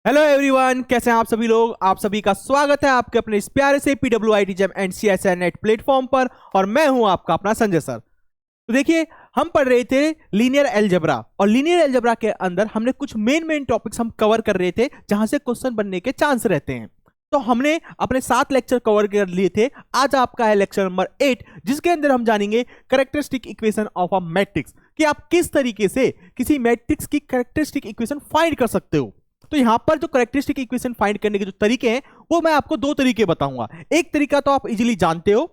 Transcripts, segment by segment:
Hello everyone, कैसे हैं आप सभी लोग। आप सभी का स्वागत है आपके अपने इस प्यारे से PWIT JAM and CSI NET platform पर। और मैं हूं आपका अपना संजय सर। तो देखिए, हम पढ़ रहे थे लीनियर अलजेब्रा, और लीनियर अलजेब्रा के अंदर हमने कुछ मेन टॉपिक्स हम कवर कर रहे थे जहां से क्वेश्चन बनने के चांस रहते हैं। तो हमने अपने 7 लेक्चर कवर कर लिए थे। आज आपका है लेक्चर नंबर 8, जिसके अंदर हम जानेंगे characteristic equation of a matrix, कि आप किस तरीके से किसी मैट्रिक्स की करेक्टरिस्टिक इक्वेशन फाइंड कर सकते हो। तो यहां पर जो करेक्टरिस्टिक इक्वेशन फाइंड करने के जो तरीके हैं, वो मैं आपको दो तरीके बताऊंगा। एक तरीका तो आप इजीली जानते हो,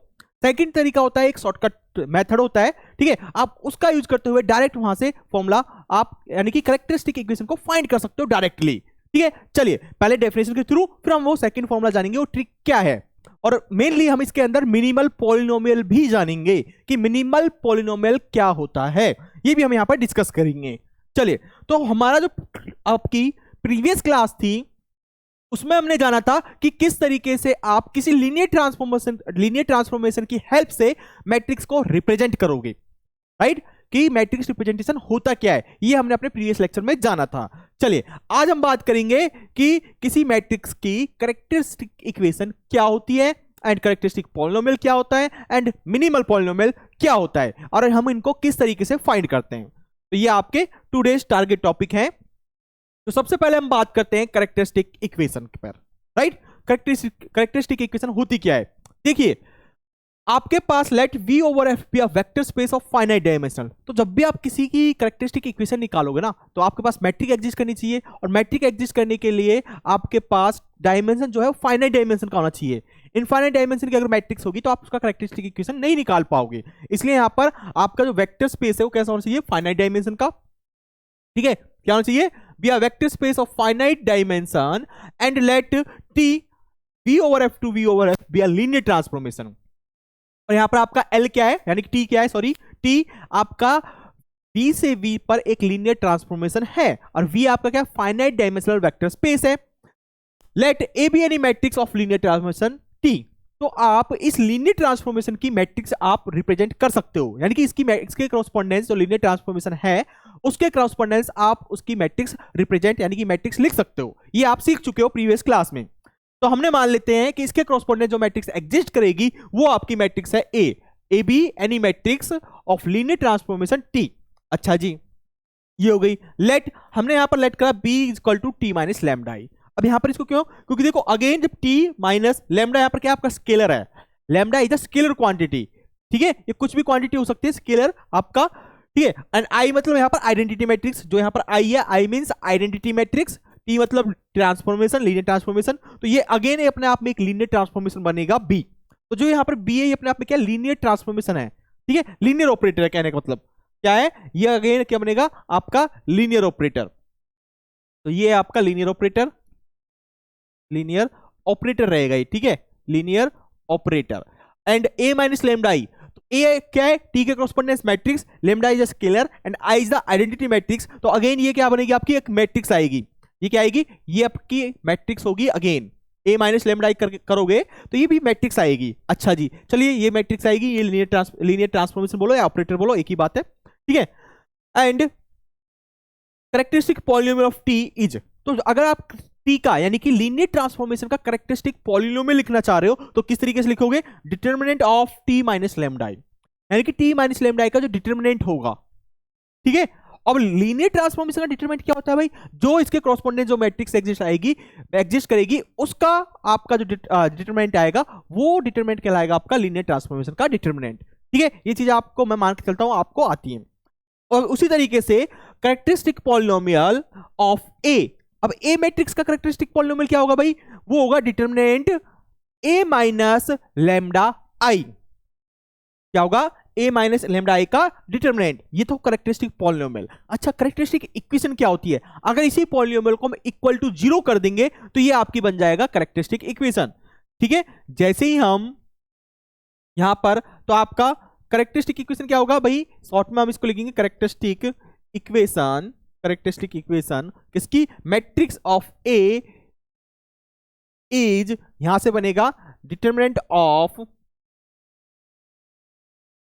सेकंड तरीका होता है एक शॉर्टकट मेथड होता है, ठीक है। आप उसका यूज करते हुए डायरेक्ट वहां से फॉर्मूला आप यानी कि करेक्टरिस्टिक इक्वेशन को फाइंड कर सकते हो डायरेक्टली, ठीक है। चलिए पहले डेफिनेशन के थ्रू फिर हम वो सेकंड फॉर्मूला जानेंगे, वो ट्रिक क्या है। और मेनली हम इसके अंदर मिनिमल पॉलिनोमियल भी जानेंगे कि मिनिमल पॉलिनोमियल क्या होता है, ये भी हम यहां पर डिस्कस करेंगे। चलिए, तो हमारा जो आपकी प्रीवियस क्लास थी उसमें हमने जाना था कि किस तरीके से आप किसी लीनियर ट्रांसफॉर्मेशन की हेल्प से मैट्रिक्स को रिप्रेजेंट करोगे, राइट। कि मैट्रिक्स रिप्रेजेंटेशन होता क्या है, ये हमने अपने प्रीवियस लेक्चर में जाना था। चलिए आज हम बात करेंगे कि किसी मैट्रिक्स की करेक्टरिस्टिक इक्वेशन क्या होती है, एंड करेक्टरिस्टिक पॉलिनोमियल क्या होता है, एंड मिनिमल पॉलिनोमियल क्या होता है, और हम इनको किस तरीके से फाइंड करते हैं। तो ये आपके टुडेज टारगेट टॉपिक है। तो सबसे पहले हम बात करते हैं करेक्टरिस्टिक इक्वेशन पर, राइट। करेक्टरिस्टिक इक्वेशन होती क्या है। देखिए, आपके पास let V over F be a vector space of finite dimensional. तो जब भी आप किसी की करेक्टरिस्टिक इक्वेशन निकालोगे ना, तो आपके पास मैट्रिक एग्जिस्ट करनी चाहिए, और मैट्रिक एग्जिस्ट करने के लिए आपके पास डायमेंशन जो है फाइनाइट डायमेंशन का होना चाहिए। इनफाइनाइट डायमेंशन की अगर मैट्रिक्स होगी तो आप उसका करेक्टरिस्टिक इक्वेशन नहीं निकाल पाओगे। इसलिए यहां पर आपका जो वेक्टर स्पेस है वो कैसा होना चाहिए, फाइनाइट डायमेंशन का, ठीक है। क्या होना चाहिए, be a vector space of finite dimension, and let T V over F to V over F be a linear transformation. और यहां पर आपका L क्या है, यानी कि T क्या है, सॉरी T आपका V से V पर एक लीनियर ट्रांसफॉर्मेशन है, और V आपका क्या, फाइनाइट डायमेंशनल वेक्टर स्पेस है। Let A be any matrix of linear transformation T। तो आप इस लीनियर ट्रांसफॉर्मेशन की मैट्रिक्स आप रिप्रेजेंट कर सकते हो, यानी कि इसके कॉरस्पॉन्डेंस जो लीनियर ट्रांसफॉर्मेशन है उसके कॉरस्पॉन्डेंस आप उसकी मैट्रिक्स रिप्रेजेंट यानी कि मैट्रिक्स लिख सकते हो। ये आप सीख चुके हो प्रीवियस क्लास में। तो हमने मान लेते हैं कि इसके कॉरस्पॉन्डेंस जो मैट्रिक्स एग्जिस्ट करेगी वो आपकी मैट्रिक्स है ए be any matrix of linear transformation T। अच्छा जी, ये हो गई। लेट हमने यहां पर लेट करा B equal to T minus lambda I. अब यहां पर इसको क्यों, क्योंकि देखो अगेन जब T माइनस लैम्डा यहां पर क्या आपका स्केलर है, lambda is a scalar quantity, ठीक है। ये कुछ भी क्वांटिटी हो सकती है स्केलर आपका, ठीक है। एंड आई मतलब यहां पर आइडेंटिटी मैट्रिक्स, जो यहां पर आई है, आई मींस आइडेंटिटी मैट्रिक्स, टी मतलब ट्रांसफॉर्मेशन, लीनियर ट्रांसफॉर्मेशन। तो ये अगेन अपने आप में एक लीनियर ट्रांसफॉर्मेशन बनेगा बी। तो जो यहां पर बी है ये अपने आप में क्या, लीनियर ट्रांसफॉर्मेशन है, ठीक है। लीनियर ऑपरेटर है, कहने का मतलब क्या है, ये अगेन क्या बनेगा आपका लीनियर ऑपरेटर। तो ये आपका लीनियर ऑपरेटर रहेगा ये, ठीक है, linear operator. And A minus lambda आई, तो ए क्या है, टी के correspondence matrix, lambda is a scalar and I is the identity matrix. तो अगेन ये क्या बनेगी आपकी, एक मैट्रिक्स आएगी। ये क्या आएगी, ये आपकी मैट्रिक्स होगी। अगेन ए माइनस लेमडा आई करोगे तो ये भी मैट्रिक्स आएगी। अच्छा जी, चलिए ये मैट्रिक्स आएगी, ये लीनियर ट्रांसफॉर्मेशन बोलो या ऑपरेटर बोलो, एक ही बात है, ठीक है। And characteristic polynomial of T is, तो अगर आप टी का यानी कि लीनियर ट्रांसफॉर्मेशन का करेक्टरिस्टिक पॉलिनोमियल लिखना चाह रहे हो तो किस तरीके से लिखोगे, determinant of T minus lambda आई, यानी कि टी माइनस लेमडा आई का जो डिटर्मिनेंट होगा, ठीक है। अब लीनियर ट्रांसफॉर्मेशन का डिटरमिनेंट क्या होता है भाई, जो इसके कॉरस्पॉन्डेंट जो मैट्रिक्स एग्जिस्ट करेगी उसका आपका जो डिटरमिनेंट आएगा वो डिटरमिनेंट कहलाएगा आपका लीनियर ट्रांसफॉर्मेशन का डिटरमिनेंट, ठीक है। ये चीज आपको मैं मान के चलता हूं आपको आती है। और उसी तरीके से करेक्टरिस्टिक पॉलिनोमियल ऑफ ए, अब ए मैट्रिक्स का करेक्टरिस्टिक पॉलिनोमियल क्या होगा भाई, वो होगा डिटरमिनेंट ए माइनस लैम्डा आई। क्या होगा, ए माइनस लेमडा आई का डिटरमिनेंट। ये तो करेक्टरिस्टिक पॉलिनोमियल। अच्छा, करेक्टरिस्टिक इक्वेशन क्या होती है, अगर इसी पॉलिनोमियल को हम इक्वल टू 0 कर देंगे तो ये आपकी बन जाएगा करेक्टरिस्टिक इक्वेशन, ठीक है। जैसे ही हम यहां पर, तो आपका करेक्टरिस्टिक इक्वेशन क्या होगा भाई, शॉर्ट में हम इसको लिखेंगे करेक्टरिस्टिक इक्वेशन किसकी, मैट्रिक्स ऑफ ए इज, यहां से बनेगा determinant of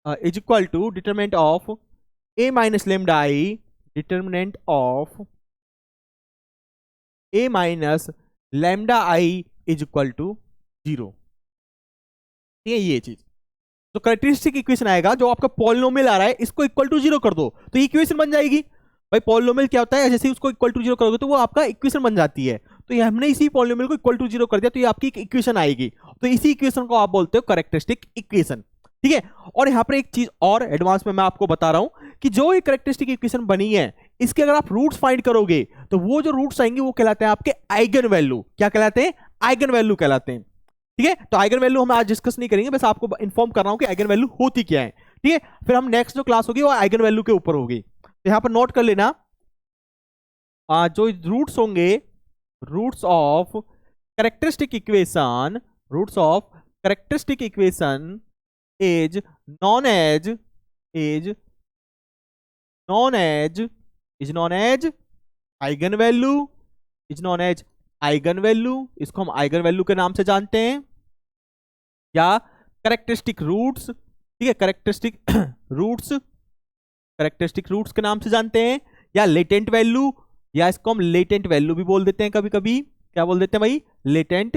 is equal to determinant of A minus lambda I, determinant of A minus lambda I is equal to 0। ठीक है, ये चीज तो कैरेक्टरिस्टिक इक्वेशन आएगा, जो आपका पॉलिनोमियल आ रहा है इसको इक्वल टू 0 कर दो तो इक्वेशन बन जाएगी। भाई पॉलिनोमियल क्या होता है, जैसे ही उसको इक्वल टू 0 करोगे तो वो आपका इक्वेशन बन जाती है। तो ये हमने इसी पॉलिनोमियल को इक्वल टू 0 कर दिया तो ये आपकी इक्वेशन आएगी। तो इसी इक्वेशन को आप बोलते हो कैरेक्टरिस्टिक इक्वेशन। ठीक है, और यहाँ पर एक चीज और एडवांस में मैं आपको बता रहा हूं कि जो ये कैरेक्टरिस्टिक इक्वेशन बनी है इसके अगर आप रूट्स फाइंड करोगे तो वो जो रूट्स आएंगे वो कहलाते हैं आपके आइगन वैल्यू। क्या कहलाते हैं? आइगन वैल्यू कहलाते हैं। ठीक है, तो आइगन वैल्यू हम आज डिस्कस नहीं करेंगे, बस आपको इन्फॉर्म कर रहा हूं कि आइगन वैल्यू होती क्या है। ठीक है, फिर हम नेक्स्ट जो क्लास होगी वो आइगन वैल्यू के ऊपर होगी। तो यहां पर नोट कर लेना, जो रूट्स होंगे, roots of characteristic equation, roots of characteristic equation is known as eigen value, is known as eigen value. इसको हम आइगन वैल्यू के नाम से जानते हैं, या कैरेक्टरिस्टिक रूट्स। ठीक है, कैरेक्टरिस्टिक रूट्स के नाम से जानते हैं, या लेटेंट वैल्यू, या इसको हम लेटेंट वैल्यू भी बोल देते हैं कभी कभी। क्या बोल देते हैं भाई? Latent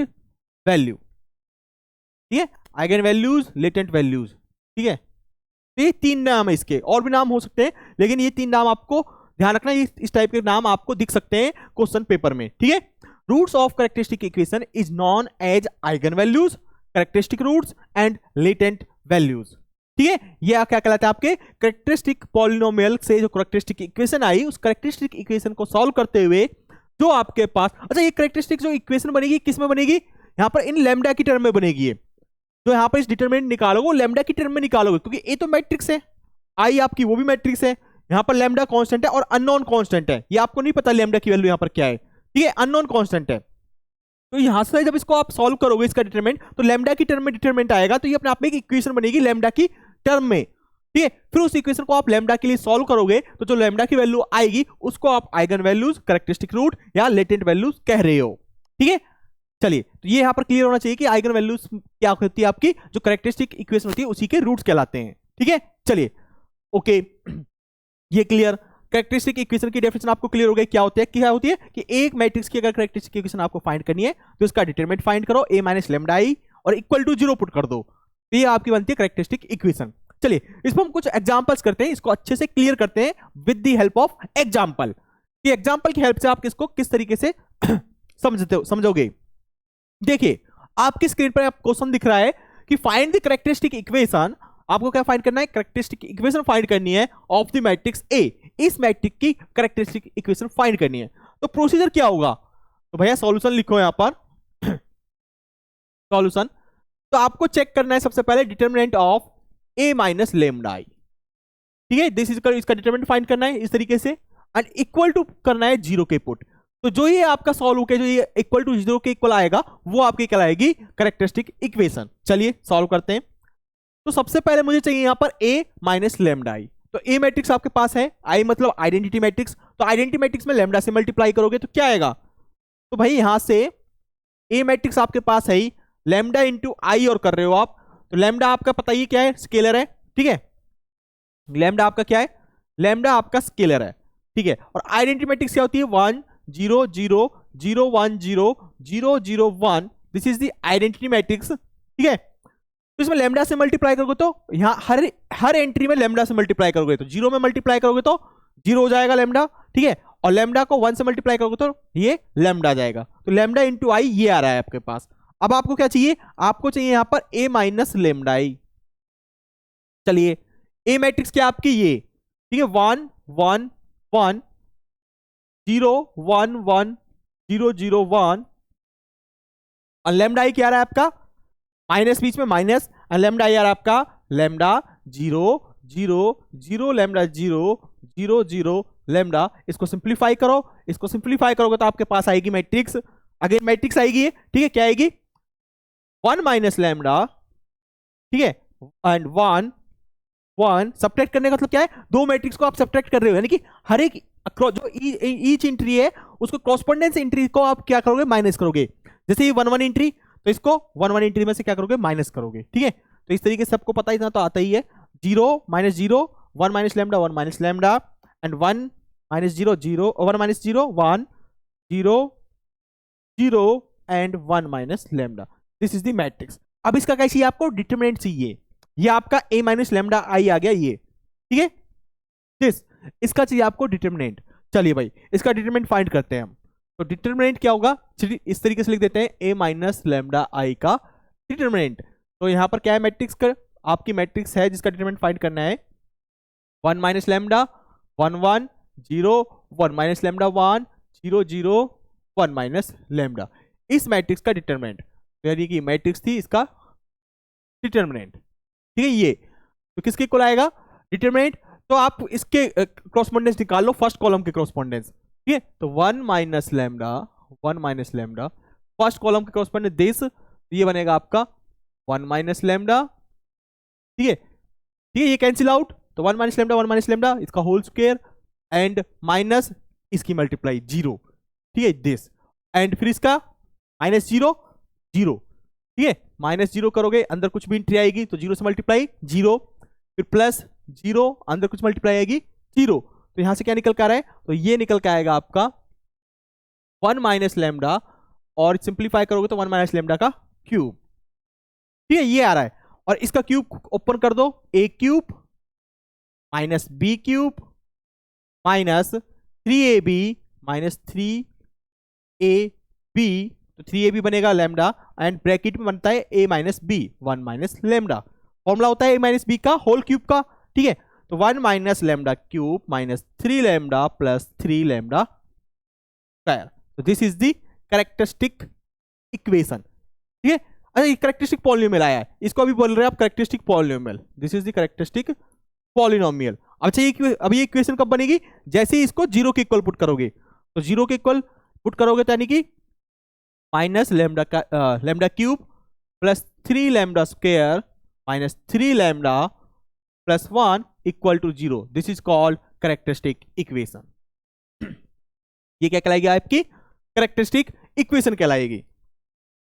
value. ठीक है, आइगन वैल्यूज, लेटेंट वैल्यूज। ठीक है, तो ये तीन नाम है, इसके और भी नाम हो सकते हैं लेकिन ये तीन नाम आपको ध्यान रखना, इस टाइप के नाम आपको दिख सकते हैं क्वेश्चन पेपर में। ठीक है, roots of characteristic equation is known as eigen values, characteristic roots and latent values. ठीक है, ये क्या कहलाता है? आपके कैरेक्टरिस्टिक पॉलिनोमियल से जो कैरेक्टरिस्टिक इक्वेशन आई, उस कैरेक्टरिस्टिक इक्वेशन को सॉल्व करते हुए जो आपके पास, अच्छा ये कैरेक्टरिस्टिक जो इक्वेशन बनेगी किस में बनेगी? यहां पर इन लैम्डा की टर्म में बनेगी। ये जो यहां पर इस डिटरमिनेंट निकालोगे वो लैम्डा की टर्म में निकालोगे, क्योंकि ए तो मैट्रिक्स है, आई आपकी वो भी मैट्रिक्स है। यहां पर लैम्डा कांस्टेंट है और अननोन कांस्टेंट है, ये आपको नहीं पता लैम्डा की वैल्यू यहां पर क्या है। ठीक है, अननोन कांस्टेंट है। तो यहां से जब इसको आप सॉल्व करोगे इसका डिटरमिनेंट, तो लैम्डा की टर्म में डिटरमिनेंट आएगा, तो ये अपने आप में एक इक्वेशन बनेगी लैम्डा की टर्म में। ठीक है, फिर उस इक्वेशन को आप लैम्डा के लिए सॉल्व करोगे तो जो लैम्डा की वैल्यू आएगी उसको आप आइगन वैल्यूज, कैरेक्टरिस्टिक रूट या लेटेंट वैल्यूज कह रहे हो। ठीक है, चलिए तो ये यहां पर क्लियर होना चाहिए कि आइगन वैल्यूज क्या होती है, आपकी जो कैरेक्टरिस्टिक इक्वेशन होती है उसी के रूट्स कहलाते हैं। ठीक है, चलिए ओके, ये क्लियर। कैरेक्टरिस्टिक इक्वेशन की डेफिनेशन आपको क्लियर हो गई, क्या होती है? क्या होती है कि एक मैट्रिक्स की अगर कैरेक्टरिस्टिक इक्वेशन आपको फाइंड करनी है तो इसका डिटरमिनेंट फाइंड करो, a माइनस लैम्डा आई, और इक्वल टू 0 पुट कर दो, तो ये आपकी बनती है कैरेक्टरिस्टिक इक्वेशन। चलिए इस पर हम कुछ एग्जांपल्स करते हैं, इसको अच्छे से क्लियर करते हैं with the help of example. कि एग्जांपल की हेल्प से आप इसको किस तरीके से समझोगे। देखिए आपकी स्क्रीन पर क्वेश्चन दिख रहा है कि फाइंड द कैरेक्टरिस्टिक इक्वेशन। आपको क्या फाइंड करना है? कैरेक्टरिस्टिक इक्वेशन फाइंड करनी है ऑफ द मैट्रिक्स ए। इस मैट्रिक्स की कैरेक्टरिस्टिक इक्वेशन फाइंड करनी है। तो प्रोसीजर क्या होगा? तो भैया सॉल्यूशन लिखो यहां पर सॉल्यूशन। तो आपको चेक करना है सबसे पहले determinant of A minus lambda I. ठीक है, दिस इज इसका डिटरमिनेंट फाइंड करना है इस तरीके से, एंड इक्वल टू करना है 0 के पुट। तो जो ये आपका सॉल्व होकर जो ये इक्वल टू 0 के इक्वल आएगा वो आपकी कहलाएगी कैरेक्टरिस्टिक इक्वेशन। चलिए सॉल्व करते हैं। तो सबसे पहले मुझे चाहिए यहां पर a माइनस लैम्डा आई। तो ए मैट्रिक्स आपके पास है, आई मतलब आइडेंटिटी मैट्रिक्स। तो आइडेंटिटी मैट्रिक्स में लैम्डा से मल्टीप्लाई करोगे तो क्या आएगा? तो भाई यहां से ए मैट्रिक्स आपके पास है ही, लैम्डा इंटू आई और कर रहे हो आप, तो लैम्डा आपका पता ही क्या है? स्केलर है। ठीक है, लैम्डा आपका क्या है? लैम्डा आपका स्केलर है। ठीक है, और आइडेंटिटी मैट्रिक्स क्या होती है? 1 0 0 0 1 0 0 0 1। This is the identity matrix. ठीक है, तो इसमें लैम्डा से मल्टीप्लाई करोगे तो यहां हर एंट्री में लैम्डा से मल्टीप्लाई करोगे तो 0 में मल्टीप्लाई करोगे तो 0 हो जाएगा लैम्डा। ठीक है, और लैम्डा को 1 से मल्टीप्लाई करोगे तो ये लैम्डा जाएगा। तो लैम्डा इंटू आई ये आ रहा है आपके पास। अब आपको क्या चाहिए? आपको चाहिए यहां पर a माइनस लैम्डा आई। चलिए ए मैट्रिक्स क्या आपकी? ये ठीक है, 1 1 1 0 1 1 0 0 1, और लैम्डा आई क्या आ रहा है आपका? माइनस, बीच में माइनस, और लैम्डा आई आ रहा है आपका लैम्डा 0 0 0 लैम्डा 0 0 0 लैम्डा। इसको सिंप्लीफाई करो, इसको सिंप्लीफाई करोगे तो आपके पास आएगी मैट्रिक्स, अगेन मैट्रिक्स आएगी। ठीक है, क्या आएगी? 1 माइनस लैम्डा, ठीक है, एंड 1 1। सब्ट्रैक्ट करने का मतलब क्या है? दो मैट्रिक्स को आप सब्ट्रैक्ट कर रहे हो, यानी कि हर एक जो ईच एंट्री है उसको कॉरेस्पॉन्डेंस एंट्री को आप क्या करोगे? माइनस करोगे। जैसे ये 1 1 एंट्री, तो इसको 1 1 एंट्री में से क्या करोगे? माइनस करोगे। ठीक है, तो इस तरीके से सबको पता इतना तो आता ही है। 0 minus 0 1 minus lambda 1 minus lambda, and 1 minus 0 0 1 minus 0 1 0 0 and 1 minus lambda. This is the matrix. अब इसका क्या चाहिए आपको? डिटरमिनेंट चाहिए। ये आपका a माइनस लेमडा आई आ गया ये, ठीक है। दिस इसका चाहिए आपको डिटरमिनेंट। चलिए भाई इसका डिटरमिनेंट फाइंड करते हैं हम। तो डिटरमिनेंट क्या होगा? चलिए इस तरीके से लिख देते हैं a माइनस लेमडा आई का डिटरमिनेंट। तो यहां पर क्या है? मैट्रिक्स का आपकी मैट्रिक्स है जिसका डिटरमिनेंट फाइंड करना है 1 minus lambda 1 1 0 1 minus lambda 1 0 0 1 minus lambda. इस मैट्रिक्स का डिटरमिनेंट, यानी कि मैट्रिक्स थी इसका डिटरमिनेंट, ठीक है। ये तो किसके इक्वल आएगा डिटरमिनेंट? तो आप इसके क्रॉसपोंडेंस निकाल लो, फर्स्ट कॉलम के क्रॉसपोंडेंस, ठीक है। तो 1 माइनस लेमडा फर्स्ट कॉलम के क्रॉसपोंडेंस दिस, ये बनेगा आपका 1 माइनस लेमडा, ठीक है। ठीक है, ये कैंसिल आउट, तो 1 माइनस लेमडा इसका होल स्क्वायर एंड माइनस इसकी मल्टीप्लाई 0, ठीक है दिस, एंड फिर इसका माइनस 0 0, ठीक है। माइनस 0 करोगे अंदर कुछ भी एंट्री आएगी तो 0 से मल्टीप्लाई 0, फिर प्लस 0 अंदर कुछ मल्टीप्लाई आएगी 0। तो यहां से क्या निकल के आ रहा है? तो ये निकल के आएगा आपका 1 माइनस लेमडा, और सिंप्लीफाई करोगे तो 1 माइनस लेमडा का क्यूब, ठीक है। ये आ रहा है, और इसका क्यूब ओपन कर दो, a cube minus b cube minus 3ab minus 3ab, तो 3ab बनेगा लेमडा, एंड ब्रैकेट में बनता है a minus b 1 minus lambda. Formula होता है a माइनस b का होल क्यूब का, ठीक है। तो 1 minus lambda cube minus 3 lambda plus 3 lambda square. तो this is the characteristic equation, ठीक है। अच्छा ये कैरेक्टरिस्टिक पॉलिनोमियल आया है, इसको अभी बोल रहे हैं आप characteristic polynomial. This is the characteristic polynomial. अच्छा ये अभी इक्वेशन कब बनेगी? जैसे ही इसको 0 के इक्वल पुट करोगे, तो 0 के इक्वल पुट करोगे तो यानी कि माइनस लेमडा का lambda cube plus 3 lambda square minus 3 lambda plus 1 equal to 0। This is called characteristic equation. ये क्या कहलाएगी? आपकी कैरेक्टरिस्टिक इक्वेशन कहलाएगी।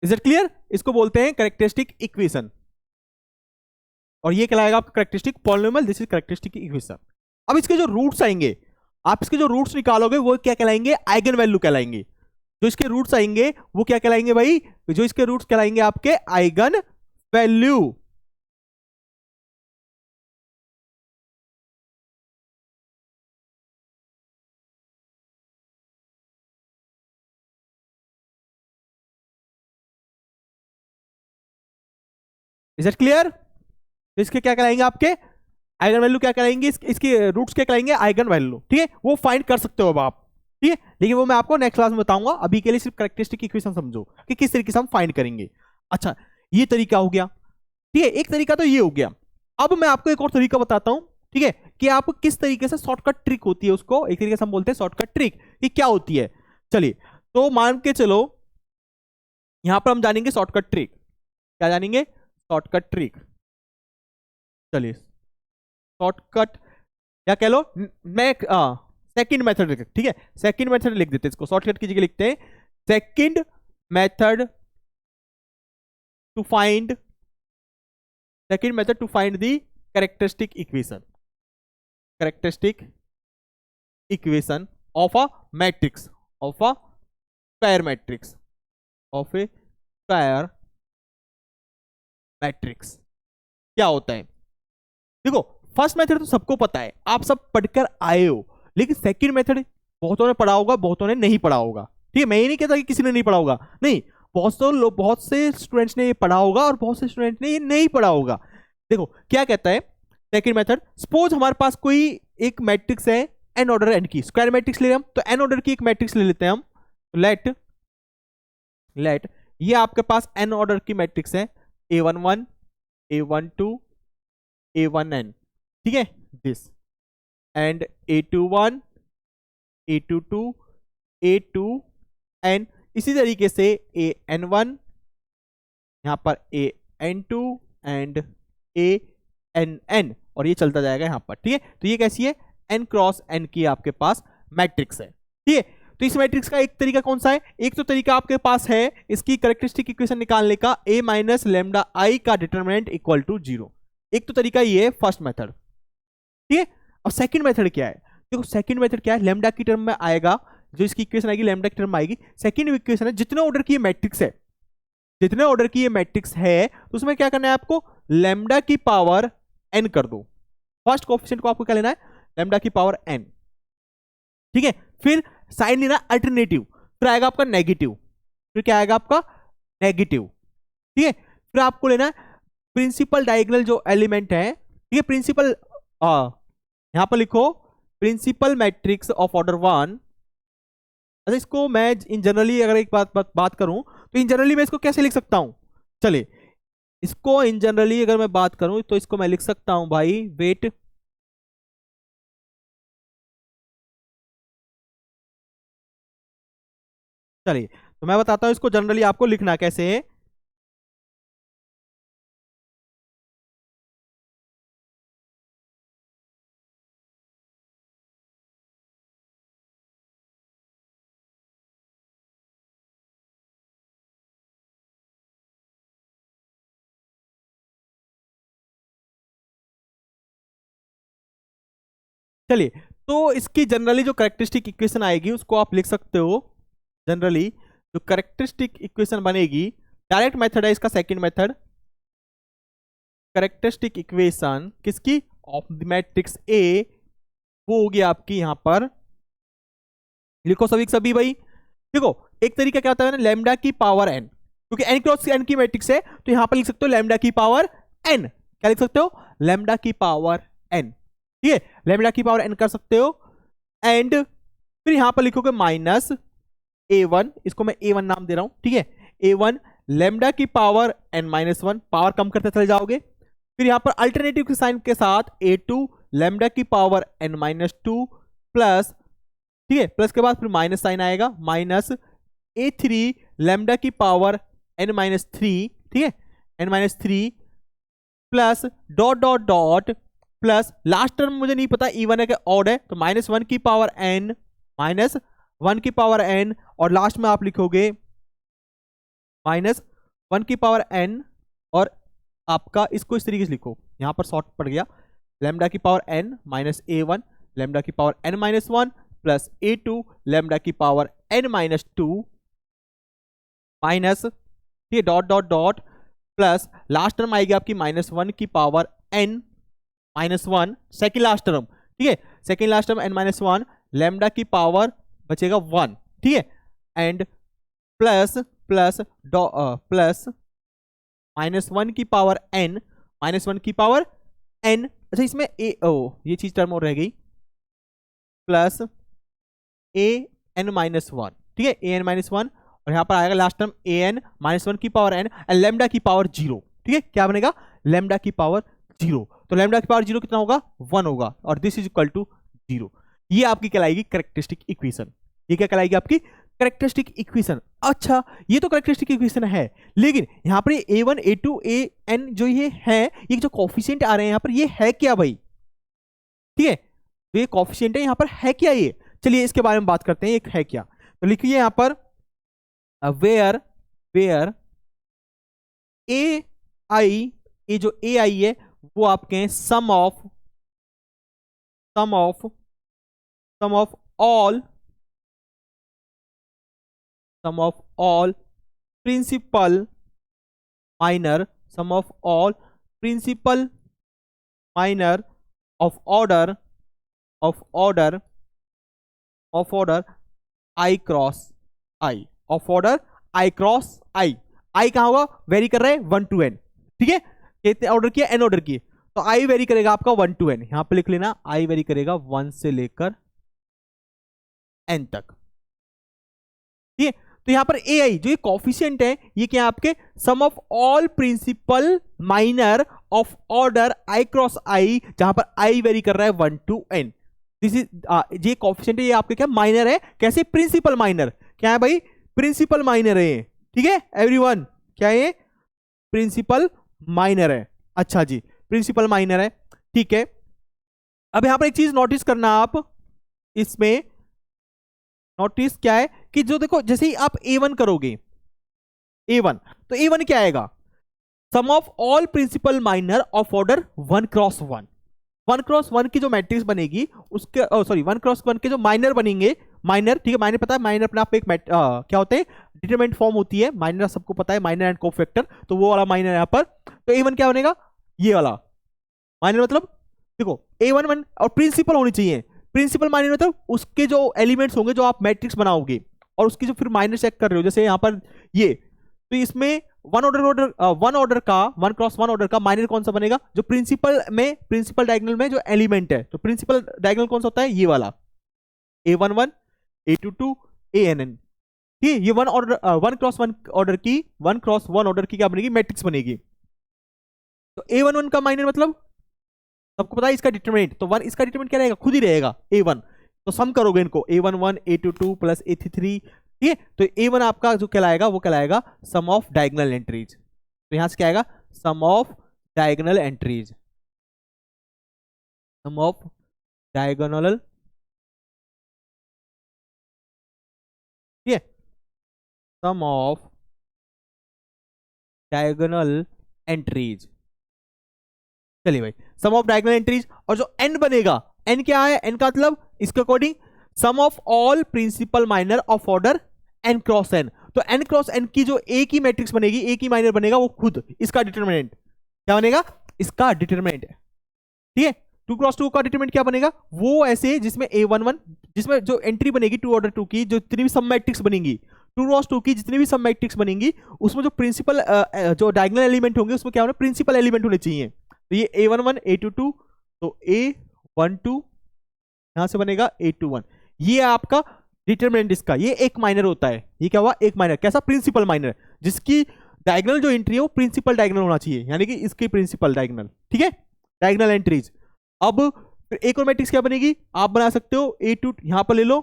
Is it clear? इसको बोलते हैं कैरेक्टरिस्टिक इक्वेशन, और ये कहलाएगा आपका characteristic polynomial. This is characteristic equation. अब इसके जो रूट्स आएंगे, आप इसके जो रूट्स निकालोगे वो क्या कहलाएंगे? आइगन वैल्यू कहलाएंगे। जो इसके रूट्स आएंगे वो क्या कहलाएंगे भाई? जो इसके रूट्स कहलाएंगे आपके eigen value. Is it clear? इसके क्या कहलाएंगे? आपके आइगन वैल्यू क्या कहलाएंगे? इसके रूट्स क्या कहलाएंगे? आइगन वैल्यू, ठीक है। वो फाइंड कर सकते हो अब आप, ठीक है, लेकिन वो मैं आपको नेक्स्ट क्लास में बताऊंगा। अभी के लिए सिर्फ कैरेक्टरिस्टिक इक्वेशन समझो कि किस तरीके से हम फाइंड करेंगे। अच्छा ये तरीका हो गया, ठीक है। एक तरीका तो ये हो गया। अब मैं आपको एक और तरीका बताता हूं, ठीक है, कि आप किस तरीके से शॉर्टकट ट्रिक होती है, उसको एक तरीके से हम बोलते हैं शॉर्टकट ट्रिक। ये क्या होती है? चलिए तो मान के चलो यहां पर हम जानेंगे शॉर्टकट ट्रिक। क्या जानेंगे? Shortcut trick. चलिए शॉर्टकट या कह लो मैं सेकंड मेथड, ठीक है, सेकंड मेथड लिख देते हैं इसको, शॉर्टकट की जगह लिखते हैं second method to find the characteristic equation of a matrix, of a square matrix, of a square matrix. क्या होता है? देखो फर्स्ट मेथड तो सबको पता है, आप सब पढ़कर आए हो, लेकिन सेकंड मेथड बहुतों ने पढ़ा होगा, बहुतों ने नहीं पढ़ा होगा, ठीक है। मैं ये नहीं कहता कि किसी ने नहीं पढ़ा होगा, नहीं, बहुत से स्टूडेंट्स ने ये पढ़ा होगा और बहुत से स्टूडेंट्स ने ये नहीं पढ़ा होगा। देखो क्या कहता है सेकंड मेथड, सपोज हमारे पास कोई एक मैट्रिक्स है एन ऑर्डर एन की, स्क्वायर मैट्रिक्स ले रहे हम, तो एन ऑर्डर की एक मैट्रिक्स ले लेते हैं हम। लेट ये आपके पास एन ऑर्डर की मैट्रिक्स है, A11 A12 A1n, ठीक है, this, and A21 A22 A2n, इसी तरीके से AN1, यहां पर AN2 एंड ANn, और ये चलता जाएगा यहां पर, ठीक है। तो ये कैसी है? n क्रॉस n की आपके पास मैट्रिक्स है, ठीक है। तो इस मैट्रिक्स का एक तरीका कौन सा है? एक तो तरीका आपके पास है इसकी कैरेक्टरिस्टिक इक्वेशन निकालने का, a माइनस लेमडा आई का डिटरमिनेंट इक्वल टू 0। एक तो तरीका ये है फर्स्ट मेथड, ठीक है। और सेकंड मेथड क्या है? देखो सेकंड मेथड क्या है? लेमडा की टर्म में आएगा, जो इसकी इक्वेशन आएगी लैम्डा की टर्म आएगी। सेकंड इक्वेशन है जितने ऑर्डर की ये मैट्रिक्स है, जितने ऑर्डर की ये मैट्रिक्स है तो उसमें क्या करना है आपको, लैम्डा की पावर n कर दो। फर्स्ट कोएफिशिएंट को आपको क्या लेना है, लैम्डा की पावर n, ठीक है। फिर साइन लेना अल्टरनेटिव, फिर आएगा आपका नेगेटिव, फिर क्या आएगा आपका नेगेटिव, ठीक है। फिर आपको लेना है प्रिंसिपल डायगोनल जो एलिमेंट है, ठीक है, प्रिंसिपल, यहां पर लिखो प्रिंसिपल मैट्रिक्स ऑफ ऑर्डर 1। अच्छा, इसको मैं इन जनरली अगर एक बात करूं तो इन जनरली मैं इसको कैसे लिख सकता हूं, चलिए इसको इन जनरली अगर मैं बात करूं तो इसको मैं लिख सकता हूं भाई, वेट, चलिए तो मैं बताता हूं इसको जनरली आपको लिखना कैसे है। चलिए तो इसकी जनरली जो कैरेक्टरिस्टिक इक्वेशन आएगी उसको आप लिख सकते हो, जनरली जो कैरेक्टरिस्टिक इक्वेशन बनेगी, डायरेक्ट मेथड है इसका, सेकंड मेथड, कैरेक्टरिस्टिक इक्वेशन किसकी, ऑफ द मैट्रिक्स ए, वो होगी आपकी यहां पर, लिखो सभी सभी भाई। देखो एक तरीका क्या होता है ना, लैम्डा की पावर n, क्योंकि n क्रॉस n की मैट्रिक्स है तो यहां पर लिख सकते हो लैम्डा की पावर n, क्या लिख सकते हो, लैम्डा की पावर n, ठीक है, लैम्डा की पावर n कर सकते हो। एंड फिर यहां पर लिखोगे माइनस a1, इसको मैं a1 नाम दे रहा हूं, ठीक है, a1 लैम्डा की पावर n माइनस 1, पावर कम करते चले जाओगे। फिर यहां पर अल्टरनेटिव के साइन के साथ a2 लैम्डा की पावर n माइनस 2 प्लस, ठीक है, प्लस के बाद फिर माइनस साइन आएगा, माइनस a3 लैम्डा की पावर n माइनस 3, ठीक है, n minus 3 plus dot dot dot plus last term मुझे नहीं पता इवन है कि ऑड है, तो माइनस 1 की पावर n, माइनस 1 की पावर n, और लास्ट में आप लिखोगे माइनस 1 की पावर n, और आपका इसको इस तरीके से लिखो, यहां पर शॉर्ट पड़ गया, लैम्डा की power n minus a1 lambda की power n minus 1 plus a2 lambda की पावर n माइनस 2 माइनस, ठीक है, dot dot dot plus last term आएगी आपकी माइनस 1 की power n minus 1, second last term, ठीक है, second last term n minus 1 lambda की पावर बचेगा 1, ठीक है, and plus plus plus minus 1 की पावर n माइनस 1 की पावर n, अच्छा इसमें ये चीज टर्म और रह गई, प्लस a n माइनस 1, ठीक है, a n माइनस 1, और यहां पर आएगा last term a n minus 1 की पावर n एंड लैम्डा की पावर 0, ठीक है, क्या बनेगा, लैम्डा की पावर 0, तो लैम्डा की पावर 0 कितना होगा, 1 होगा, और दिस इज इक्वल टू 0। ये आपकी कहलाएगी कैरेक्टरिस्टिक इक्वेशन, ये क्या कहलाएगी आपकी कैरेक्टरिस्टिक इक्वेशन। अच्छा ये तो कैरेक्टरिस्टिक इक्वेशन है, लेकिन यहां पर a1 a2 an जो ये है, ये जो कोफिशिएंट आ रहे हैं यहां पर, ये है क्या भाई, ठीक है, तो ये कोफिशिएंट है यहां पर, है क्या ये, चलिए इसके बारे में बात करते हैं, एक है क्या, तो लिखिए यहां पर वेयर वेयर ए आई, ये जो ए आई है वो आपके हैं sum of all principal minor, sum of all principal minor of order i cross i, of order i cross i, i कहां होगा, वेरी कर रहे हैं 1 to n, ठीक है, कितने ऑर्डर किए, n ऑर्डर किए, तो आई वेरी करेगा आपका 1 to n, यहां पे लिख लेना आई वेरी करेगा 1 से लेकर n तक, ठीक है, तो यहां पर ए आई जो ये कोफिशिएंट है, ये क्या आपके sum of all principal minor of order i cross i, जहां पर आई वेरी कर रहा है 1 to n, दिस इज ये कोफिशिएंट है, ये आपके क्या माइनर है, कैसे प्रिंसिपल माइनर, क्या है भाई, प्रिंसिपल माइनर है, ठीक है एवरीवन, क्या है, प्रिंसिपल माइनर है, अच्छा जी प्रिंसिपल माइनर है, ठीक है। अब यहां पर एक चीज नोटिस करना आप, इसमें नोटिस क्या है कि जो देखो जैसे ही आप a1 करोगे, a1 तो a1 क्या आएगा, sum of all principal minor of order 1 cross 1, 1 cross 1 की जो मैट्रिक्स बनेगी उसके, सॉरी 1 क्रॉस 1 के जो माइनर बनेंगे, माइनर, ठीक है, माइनर पता है, माइनर अपने आप में एक क्या होते हैं, डिटरमिनेंट फॉर्म होती है, माइनर सबको पता है, माइनर एंड कोफैक्टर, तो वो वाला माइनर यहाँ पर। तो A1 क्या बनेगा, ये वाला माइनर, मतलब देखो A11 और प्रिंसिपल होनी चाहिए। प्रिंसिपल माइनर मतलब उसके जो एलिमेंट्स होंगे जो आप मैट्रिक्स बनाओगे और उसकी जो फिर माइनर चेक कर रहे हो, जैसे यहाँ पर ये, तो इसमें वन ऑर्डर का 1x1 ऑर्डर का माइनर कौन सा बनेगा, जो प्रिंसिपल डायगोनल में जो एलिमेंट है, तो प्रिंसिपल डायगोनल कौन सा होता है, ये वाला A11 A22 ANN, ठीक है। ये 1x1 ऑर्डर की क्या बनेगी, मैट्रिक्स बनेगी। तो A11 का माइनर मतलब सबको पता है, इसका डिटरमिनेंट, तो 1 इसका डिटरमिनेंट क्या रहेगा, खुद ही रहेगा A1, तो सम करोगे इनको A11 A22 प्लस A33, ठीक है। तो A1 आपका जो कहलाएगा वो कहलाएगा सम ऑफ डायगोनल एंट्रीज। तो यहां से क्या आएगा, sum of diagonal entries, sum of diagonal, ठीक है, सम ऑफ डायगोनल एंट्रीज। चलिए भाई, सम ऑफ डायगोनल एंट्रीज, और जो n बनेगा, n क्या है, n का मतलब इसके according sum of all principal minor of order n cross n। तो n क्रॉस n की जो a की मैट्रिक्स बनेगी, a की माइनर बनेगा, वो खुद इसका डिटरमिनेंट क्या बनेगा, इसका डिटरमिनेंट, ठीक है। 2x2 का डिटरमिनेंट क्या बनेगा, वो ऐसे जिसमें A11, जिसमें जो एंट्री बनेगी 2 ऑर्डर 2 की, जो जितनी भी सब मैट्रिक्स बनेगी 2x2 की, जितनी भी सब मैट्रिक्स बनेंगी, उसमें जो प्रिंसिपल जो डायगोनल एलिमेंट होंगे उसमें क्या होना, प्रिंसिपल एलिमेंट होने चाहिए। तो ये A11 A22, तो A12 यहां से बनेगा A21, ये आपका डिटरमिनेंट इसका, ये एक माइनर होता है, ये क्या हुआ, एक माइनर, कैसा, प्रिंसिपल माइनर, जिसकी डायगोनल जो एंट्री है वो प्रिंसिपल डायगोनल होना चाहिए, यानी कि इसकी प्रिंसिपल डायगोनल, ठीक है, डायगोनल एंट्रीज। अब फिर एक और मैट्रिक्स क्या बनेगी, आप बना सकते हो A2, यहां पर ले लो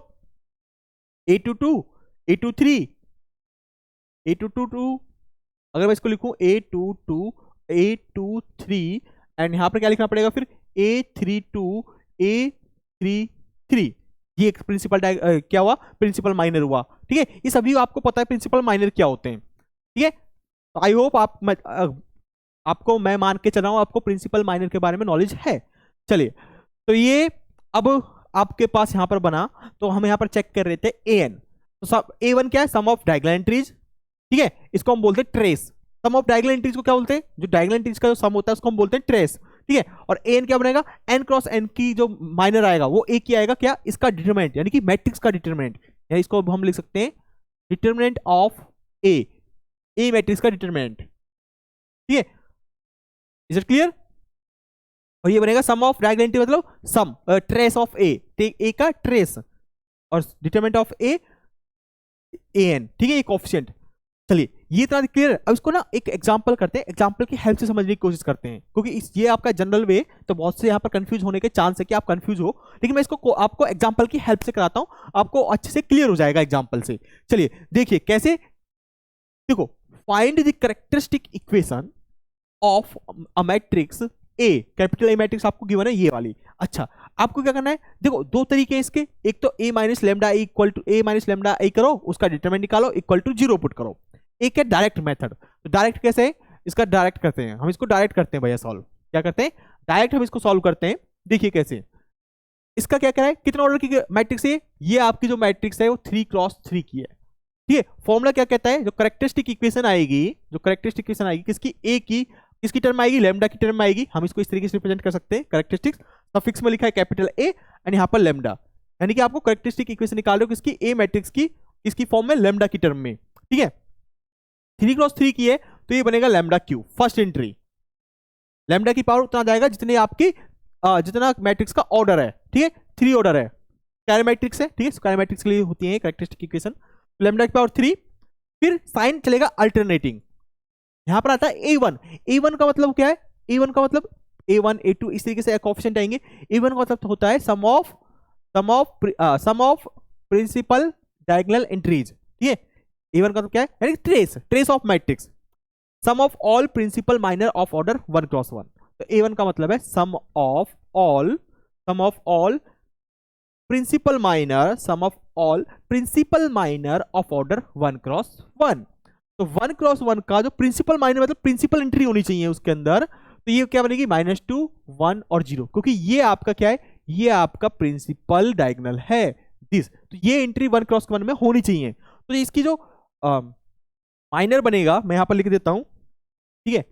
A22 A23 A222, अगर मैं इसको लिखूं A22 A23, एंड यहां पर क्या लिखना पड़ेगा फिर A32 A33, ये एक प्रिंसिपल क्या हुआ, प्रिंसिपल माइनर हुआ, ठीक है। ये सभी आपको पता है प्रिंसिपल माइनर क्या होते हैं, ठीक है। तो आई होप आपको मैं मान के चल रहा हूं आपको प्रिंसिपल माइनर के बारे में नॉलेज है। चलिए, तो ये अब आपके पास यहां पर बना, तो हम यहां पर चेक कर रहे थे AN, तो सब A1 क्या है, सम ऑफ डायगोनल एंट्रीज, ठीक है, इसको हम बोलते हैं trace. Sum of diagonal entries को क्या बोलते हैं, जो डायगोनल एंट्रीज का जो सम होता है उसको हम बोलते हैं ट्रेस, ठीक है। और AN क्या बनेगा, n क्रॉस n की जो माइनर आएगा वो A की आएगा, क्या, इसका डिटरमिनेंट, यानी कि मैट्रिक्स का डिटरमिनेंट, या इसको हम लिख सकते हैं डिटरमिनेंट ऑफ A मैट्रिक्स का डिटरमिनेंट, ठीक है। Is it clear. और ये बनेगा सम ऑफ डायगोनल एंट्री मतलब सम ट्रेस ऑफ A का ट्रेस, और डिटरमिनेंट ऑफ AN, ठीक है, ये कोएफिशिएंट। चलिए, ये इतना क्लियर है। अब इसको ना एक एग्जांपल करते हैं, एग्जांपल की हेल्प से समझने की कोशिश करते हैं, क्योंकि ये आपका जनरल वे, तो बहुत से यहाँ पर कंफ्यूज होने के चांस है कि आप कंफ्यूज हो, लेकिन मैं इसको आपको एग्जांपल की हेल्प से कराता हूं, आपको अच्छे से क्लियर हो जाएगा एग्जांपल से। चलिए देखिए कैसे, देखो, find the characteristic equation of a matrix A, capital A matrix आपको गिवन है, ये वाली। अच्छा, आपको क्या करना है, देखो दो तरीके हैं इसके, एक तो A minus lambda equal to A minus lambda I करो, उसका डिटरमिनेंट निकालो, इक्वल टू 0 पुट करो। एक है डायरेक्ट मेथड, तो डायरेक्ट कैसे है, इसका डायरेक्ट करते हैं हम, इसको डायरेक्ट करते हैं भैया सॉल्व, क्या करते हैं, डायरेक्ट हम इसको सॉल्व करते हैं। देखिए कैसे, इसका क्या कह रहा है, कितना ऑर्डर की मैट्रिक्स है, ये आपकी जो मैट्रिक्स है वो 3x3 की है, ठीक है। फॉर्मूला क्या कहता है, जो कैरेक्टरिस्टिक इक्वेशन आएगी, किसकी, A की, किसकी टर्म आएगी, लैम्डा की टर्म आएगी, हम इसको इस तरीके से रिप्रेजेंट कर सकते हैं, कैरेक्टरिस्टिक्स सफिक्स में लिखा है कैपिटल A एंड यहाँ पर लैम्डा, यानी कि आपको कैरेक्टरिस्टिक इक्वेशन निकाल रहे हो किसकी, A मैट्रिक्स की, किसकी फॉर्म में, लैम्डा की टर्म में, ठीक है। 3x3 की है तो ये बनेगा lambda Q, first entry, lambda की पावर उतना जाएगा जितने आपकी जितना मैट्रिक्स का ऑर्डर है, ठीक है, 3 ऑर्डर है, स्क्वायर मैट्रिक्स है, ठीक है, स्क्वायर मैट्रिक्स के लिए होती है कैरेक्टरिस्टिक इक्वेशन, लैम्डा की पावर 3, फिर साइन चलेगा अल्टरनेटिंग, यहां पर आता है A1 का मतलब क्या है, A1 का मतलब A1 A2 इस तरीके से कोएफिशिएंट आएंगे। A1 का मतलब होता है sum of principal diagonal entries, ठीक है। A1 का मतलब क्या है, यानी trace of matrix, sum of all principal minor of order 1x1, तो A1 का मतलब है sum of all principal minor of order 1x1, तो 1x1 का जो प्रिंसिपल माइनर मतलब प्रिंसिपल एंट्री होनी चाहिए उसके अंदर, तो ये क्या बनेगी, -2 1 और 0, क्योंकि ये आपका क्या है, ये आपका प्रिंसिपल डायगोनल है, दिस, तो ये एंट्री 1 क्रॉस 1 में होनी चाहिए। तो इसकी जो माइनर बनेगा मैं यहां पर लिख देता हूं, ठीक है,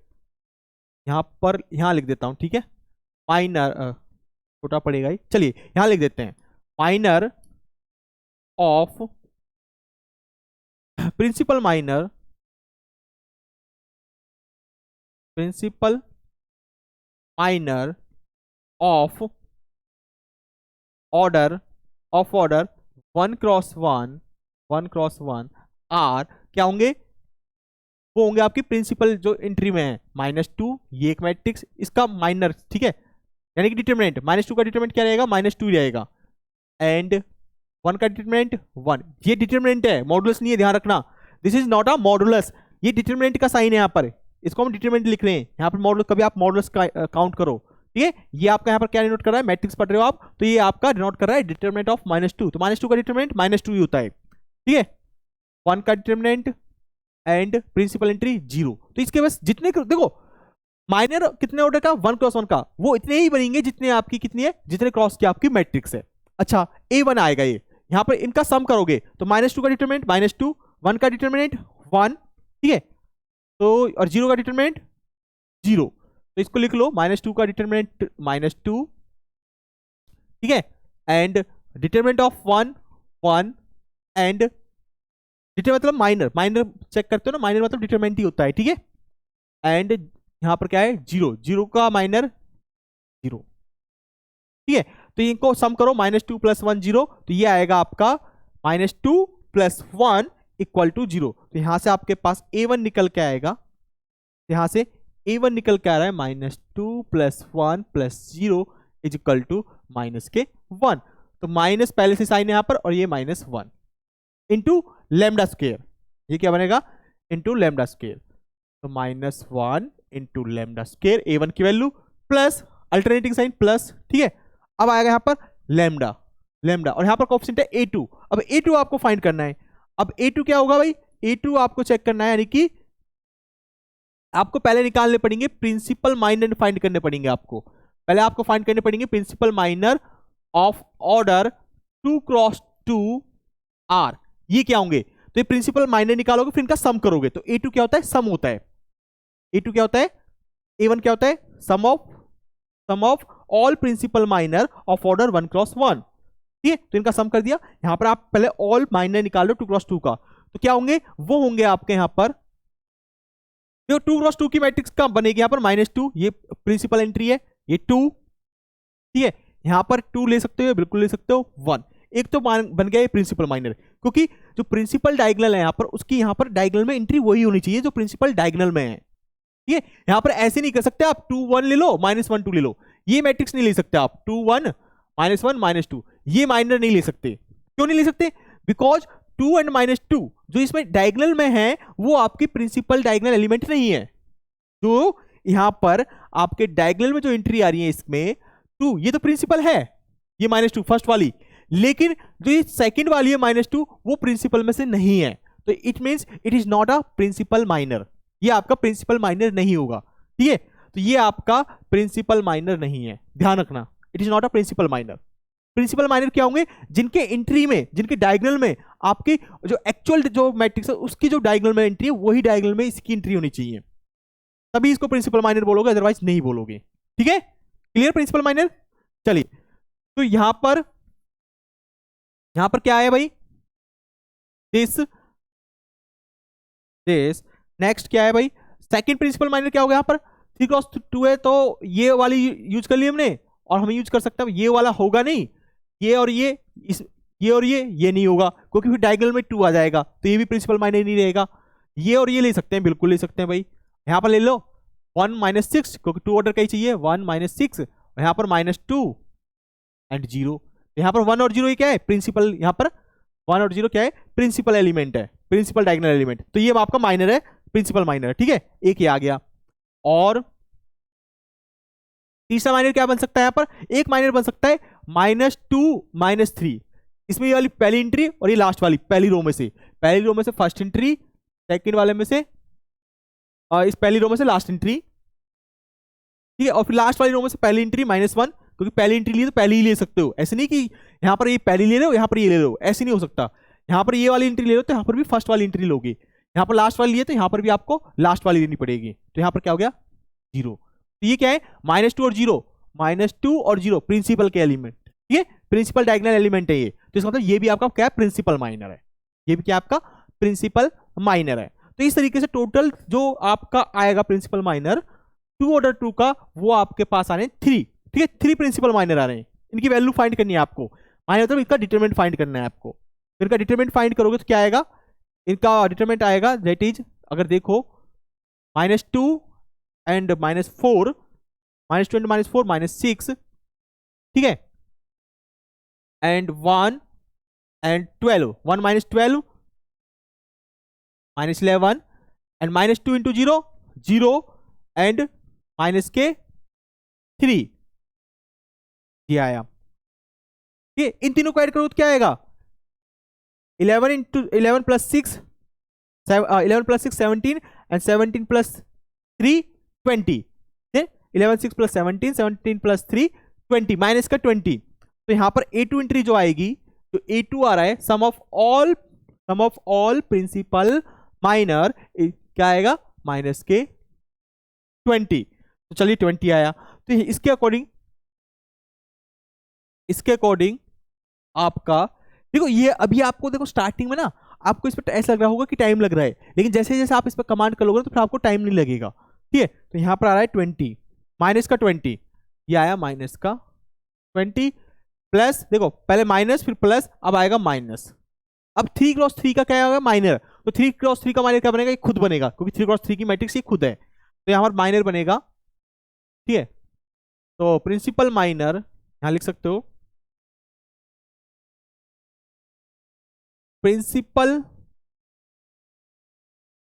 यहां लिख देता हूं, ठीक है, माइनर छोटा पड़ेगा ही, चलिए यहां लिख देते हैं, minor of principal minor of order 1 cross 1 are क्या होंगे, वो होंगे आपकी प्रिंसिपल जो एंट्री में है -2, ये एक मैट्रिक्स, इसका माइनर, ठीक है, यानी कि डिटरमिनेंट -2 का डिटरमिनेंट क्या रहेगा, -2 रहेगा, एंड 1 का डिटरमिनेंट 1, ये डिटरमिनेंट है, मॉडुलस नहीं है, ध्यान रखना, this is not a modulus, ये डिटरमिनेंट का साइन है यहाँ पर, इसको हम डिटरमिनेंट लिख रहे हैं यहाँ पर, मॉडुलस कभी आप मॉडुलस काउंट करो, ठीक है, ये आपका यहाँ पर क्या डिनोट कर रहा है, मैट्रिक्स पढ़ रहे हो आप, तो ये आपका डिनोट कर रहा है डिटरमिनेंट ऑफ -2, तो -2 का डिटरमिनेंट -2 ही होता है, ठीक है, 1 का डिटरमिनेंट एंड प्रिंसिपल एंट्री 0, तो इसके बस जितने देखो माइनर कितने ऑर्डर का, 1 क्रॉस 1 का, वो इतने ही बनेंगे जितने आपकी कितनी है, जितने क्रॉस की आपकी मैट्रिक्स है। अच्छा A1 आएगा, ये यहां पर इनका सम करोगे तो -2 का डिटरमिनेंट -2, 1 का डिटरमिनेंट 1, ठीक है, तो और 0 का डिटरमिनेंट 0, तो इसको लिख लो, -2 का डिटरमिनेंट -2, ठीक है, and determinant of 1 and deter मतलब माइनर चेक करते हो ना, माइनर मतलब डिटरमिनेंट ही होता है, ठीक है, एंड यहां पर क्या है 0 का माइनर 0, ठीक है, तो इनको सम करो, -2 + 1 0, तो ये आएगा आपका -2 + 1 = 0, तो यहां से आपके पास A1 निकल के आएगा, यहां से A1 निकल के आ रहा है -2 + 1 + 0 = -1, तो माइनस पहले से साइन है यहां पर, और ये -1 इंटू लैम्डा स्क्वायर, ये क्या बनेगा, इंटू लैम्डा स्क्वायर, तो -1 इंटू लैम्डा स्क्वायर, A1 की value plus alternating sign plus, ठीक है, अब आएगा यहां पर लैम्डा, और यहां पर कोएफिशिएंट है A2, अब A2 आपको फाइंड करना है, अब A2 क्या होगा भाई, A2 आपको चेक करना है, यानी कि आपको पहले निकालने पड़ेंगे प्रिंसिपल माइनर, फाइंड करने पड़ेंगे, आपको पहले आपको फाइंड करने पड़ेंगे principal minor of order 2 cross 2 R, ये क्या होंगे, तो ये प्रिंसिपल माइनर निकालोगे, फिर इनका सम करोगे, तो A2 क्या होता है, सम होता है, A2 क्या होता है, A1 क्या होता है, sum of all principal minor of order 1 cross 1, ठीक है, तो इनका सम कर दिया, यहां पर आप पहले ऑल माइनर निकाल लो 2 क्रॉस 2 का, तो क्या होंगे, वो होंगे आपके यहां पर, देखो 2 क्रॉस 2 की मैट्रिक्स का बनेगी यहां पर -2, ये प्रिंसिपल एंट्री है, ये 2, ठीक है, यहां पर 2 ले सकते हो, बिल्कुल ले सकते हो 1, एक तो बन गया ये प्रिंसिपल माइनर, क्योंकि जो प्रिंसिपल डायगोनल है यहां पर, उसकी यहां पर डायगोनल में एंट्री वही होनी चाहिए जो प्रिंसिपल डायगोनल में है, ठीक है, यहां पर ऐसे नहीं कर सकते आप 2 1 ले लो -1 2 ले लो, ये मैट्रिक्स नहीं ले सकते आप, 2 1 -1 -2, ये माइनर नहीं ले सकते, क्यों नहीं ले सकते, बिकॉज 2 एंड -2 जो इसमें डायगोनल में है वो आपकी प्रिंसिपल डायगोनल एलिमेंट नहीं है, जो यहां पर आपके डायगोनल में जो एंट्री आ रही है इसमें 2, ये तो प्रिंसिपल है, ये -2 फर्स्ट वाली, लेकिन जो ये सेकंड वाली है -2 वो प्रिंसिपल में से नहीं है, तो it means it is not a principal minor, ये आपका प्रिंसिपल माइनर नहीं होगा, ठीक है, तो ये आपका प्रिंसिपल माइनर नहीं है, ध्यान रखना, it is not a principal minor. Principal minor क्या होंगे, जिनके एंट्री में, जिनके डायगोनल में आपकी जो एक्चुअल जो मैट्रिक्स है उसकी जो डायगोनल में एंट्री है वही डायगोनल में इसकी एंट्री होनी चाहिए, तभी इसको प्रिंसिपल माइनर बोलोगे, अदरवाइज नहीं बोलोगे, ठीक है, क्लियर प्रिंसिपल माइनर। चलिए तो यहां पर क्या है भाई, दिस नेक्स्ट क्या है भाई, सेकंड प्रिंसिपल माइनर क्या होगा, यहां पर 3 क्रॉस 2 है, तो ये वाली यूज कर ली हमने, और हम यूज कर सकते हैं, ये वाला होगा नहीं, ये और ये ये और ये नहीं होगा, क्योंकि फिर डायगोनल में 2 आ जाएगा, तो ये भी प्रिंसिपल माइनर नहीं रहेगा, ये और ये ले सकते हैं, बिल्कुल ले सकते हैं भाई, यहां पर ले लो 1 -6, क्योंकि 2 ऑर्डर का ही चाहिए, 1 -6, और यहां पर -2 एंड 0, यहां पर 1 और 0 क्या है, प्रिंसिपल, यहां पर 1 और 0 क्या है, प्रिंसिपल एलिमेंट है, प्रिंसिपल डायगोनल एलिमेंट, तो ये आपका माइनर है, प्रिंसिपल माइनर, ठीक है, एक ये आ गया, और तीसरा माइनर क्या बन सकता है, यहां पर एक माइनर बन सकता है -2 -3, इसमें ये वाली पहली एंट्री और ये लास्ट वाली पहली रो में से फर्स्ट एंट्री, सेकंड वाले में से इस पहली रो में से लास्ट एंट्री, ठीक है, और फिर लास्ट वाली रो में से पहली एंट्री -1, क्योंकि पहली एंट्री लिए तो पहले ही ले सकते हो, ऐसे नहीं कि यहाँ पर ये पहली ले रहे हो यहाँ पर ये ले रहे हो, ऐसे नहीं हो सकता। यहाँ पर ये वाली एंट्री ले रहे हो तो यहाँ पर भी फर्स्ट वाली एंट्री लोगे, यहाँ पर लास्ट वाली लिए तो यहाँ पर भी आपको लास्ट वाली लेनी पड़ेगी, तो यहाँ पर क्या हो गया 0। तो ये क्या है -2 और 0, -2 और 0 प्रिंसिपल के एलिमेंट, ये प्रिंसिपल डायगोनल एलिमेंट है ये, तो इसका मतलब ये भी आपका क्या प्रिंसिपल माइनर है, ये भी क्या आपका प्रिंसिपल माइनर है। तो इस तरीके से टोटल जो आपका आएगा प्रिंसिपल माइनर 2 ऑर्डर 2 का, वो आपके पास आ रहे हैं 3, ठीक है, 3 प्रिंसिपल माइनर आ रहे हैं। इनकी वैल्यू फाइंड करनी है आपको, माइनर मतलब इनका डिटरमिनेंट फाइंड करना है आपको। इनका डिटरमिनेंट फाइंड करोगे तो क्या आएगा, इनका डिटरमिनेंट आएगा दैट इज, अगर देखो -2 एंड -4, -2 एंड -4 -6, ठीक है, and 1 and 12, 1 -12 -11 and -2 into 0 0 and -3, ये आया। ये इन तीनों को ऐड करो तो क्या आएगा 11 into 11 plus 6 11 plus 6 17 and 17 plus 3 20, 11 6 plus 17 17 plus 3 20 minus का 20। तो यहां पर A2 एंट्री जो आएगी, तो A2 आ रहा है sum of all principal minor, क्या आएगा माइनस के 20। तो चलिए 20 आया, तो इसके अकॉर्डिंग आपका देखो, ये अभी आपको देखो स्टार्टिंग में ना आपको इस पर ऐसा लग रहा होगा कि टाइम लग रहा है, लेकिन जैसे जैसे आप इस पर कमांड कर लोगे तो फिर आपको टाइम नहीं लगेगा, ठीक है। तो यहां पर आ रहा है 20 माइनस का 20, ये आया माइनस का 20 प्लस, देखो पहले माइनस फिर प्लस, अब आएगा माइनस। अब 3 क्रॉस 3 का क्या होगा माइनर, तो 3 क्रॉस 3 का माइनर क्या बनेगा, ये खुद बनेगा, क्योंकि 3 क्रॉस 3 की मैट्रिक्स ये खुद है, तो यहां पर माइनर बनेगा, ठीक है। तो प्रिंसिपल माइनर यहां लिख सकते हो, principal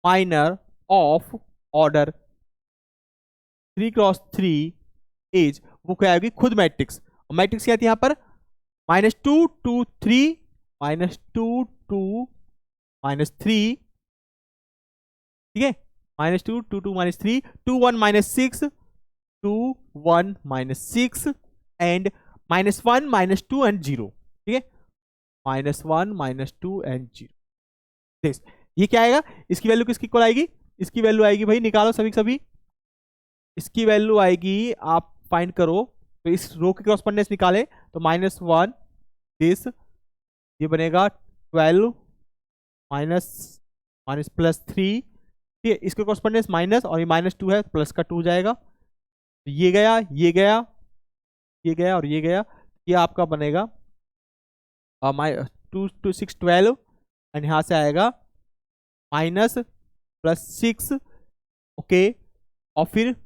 minor of order 3 cross 3 is, वो क्या आएगी खुद मैट्रिक्स, और मैट्रिक्स क्या थी यहां पर -2 2 3 -2 2 -3, ठीक है, -2 2 2 -3 2 1 -6 2 1 -6 एंड -1 -2 एंड 0, ठीक है, -1 -2 एंड 0। ये क्या आएगा, इसकी वैल्यू किसकी इक्वल आएगी, इसकी वैल्यू आएगी भाई निकालो सभी, इसकी वैल्यू आएगी, आप फाइंड करो, तो इस रो की क्रॉसपेंडेंस निकाले तो -1 दिस, ये बनेगा 12 माइनस प्लस 3, ठीक है, इसके क्रॉसपेंडेंस माइनस, और ये -2 है प्लस का 2 जाएगा, तो ये गया ये गया ये गया और ये गया, ये आपका बनेगा 2 2 6 12 एंड यहां से आएगा -+6, ओके, और फिर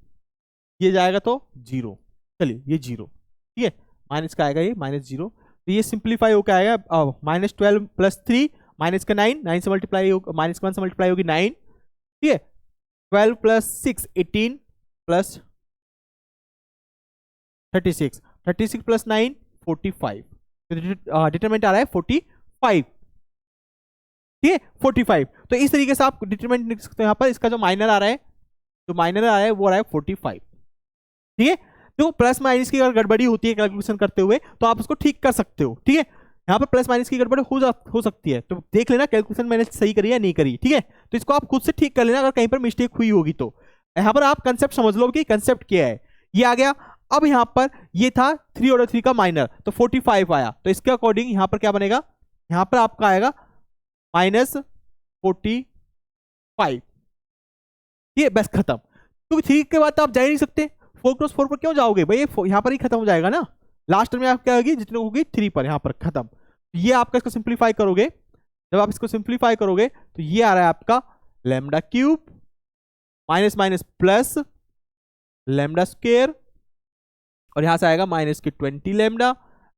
ये जाएगा तो 0, चलिए ये 0, ठीक है, माइनस का आएगा ये -0, तो ये सिंप्लीफाई होकर आएगा -12 + 3 माइनस का 9, 9 से मल्टीप्लाई होगा, -1 से मल्टीप्लाई होगी 9, ठीक है, 12 + 6 18 प्लस 36 36 + 9 45, डिटरमिनेंट आ रहा है 45, ठीक है 45। तो इस तरीके से आप डिटरमिनेंट लिख सकते हो, यहाँ पर इसका जो माइनर आ रहा है, जो माइनर आ रहा है वो आ रहा है 45, ठीक है। तो प्लस माइनस की अगर गड़बड़ी होती है कैलकुलेशन करते हुए तो आप उसको ठीक कर सकते हो, ठीक है, यहाँ पर प्लस माइनस की गड़बड़ी हो सकती है, तो देख लेना कैलकुलेशन मैंने सही करी है नहीं करी, ठीक है, तो इसको आप खुद से ठीक कर लेना अगर कहीं पर मिस्टेक हुई होगी तो। यहाँ पर आप कंसेप्ट समझ लो कि कंसेप्ट क्या है, ये आ गया। अब यहाँ पर ये था 3 ऑर्डर 3 का माइनर, तो 45 आया, तो इसके अकॉर्डिंग यहाँ पर क्या बनेगा, यहाँ पर आपका आएगा -45, ये बस खत्म, क्योंकि 3 के बाद तो आप जा ही नहीं सकते, 4 क्रॉस 4 पर क्यों जाओगे भाई, यहाँ पर ही खत्म हो जाएगा ना, लास्ट में आप क्या होगी जितने होगी 3 पर, यहाँ पर खत्म। ये आपका इसको सिंप्लीफाई करोगे, जब आप इसको सिंप्लीफाई करोगे तो ये आ रहा है आपका λ³ माइनस माइनस प्लस λ², और यहां से आएगा माइनस के 20 λ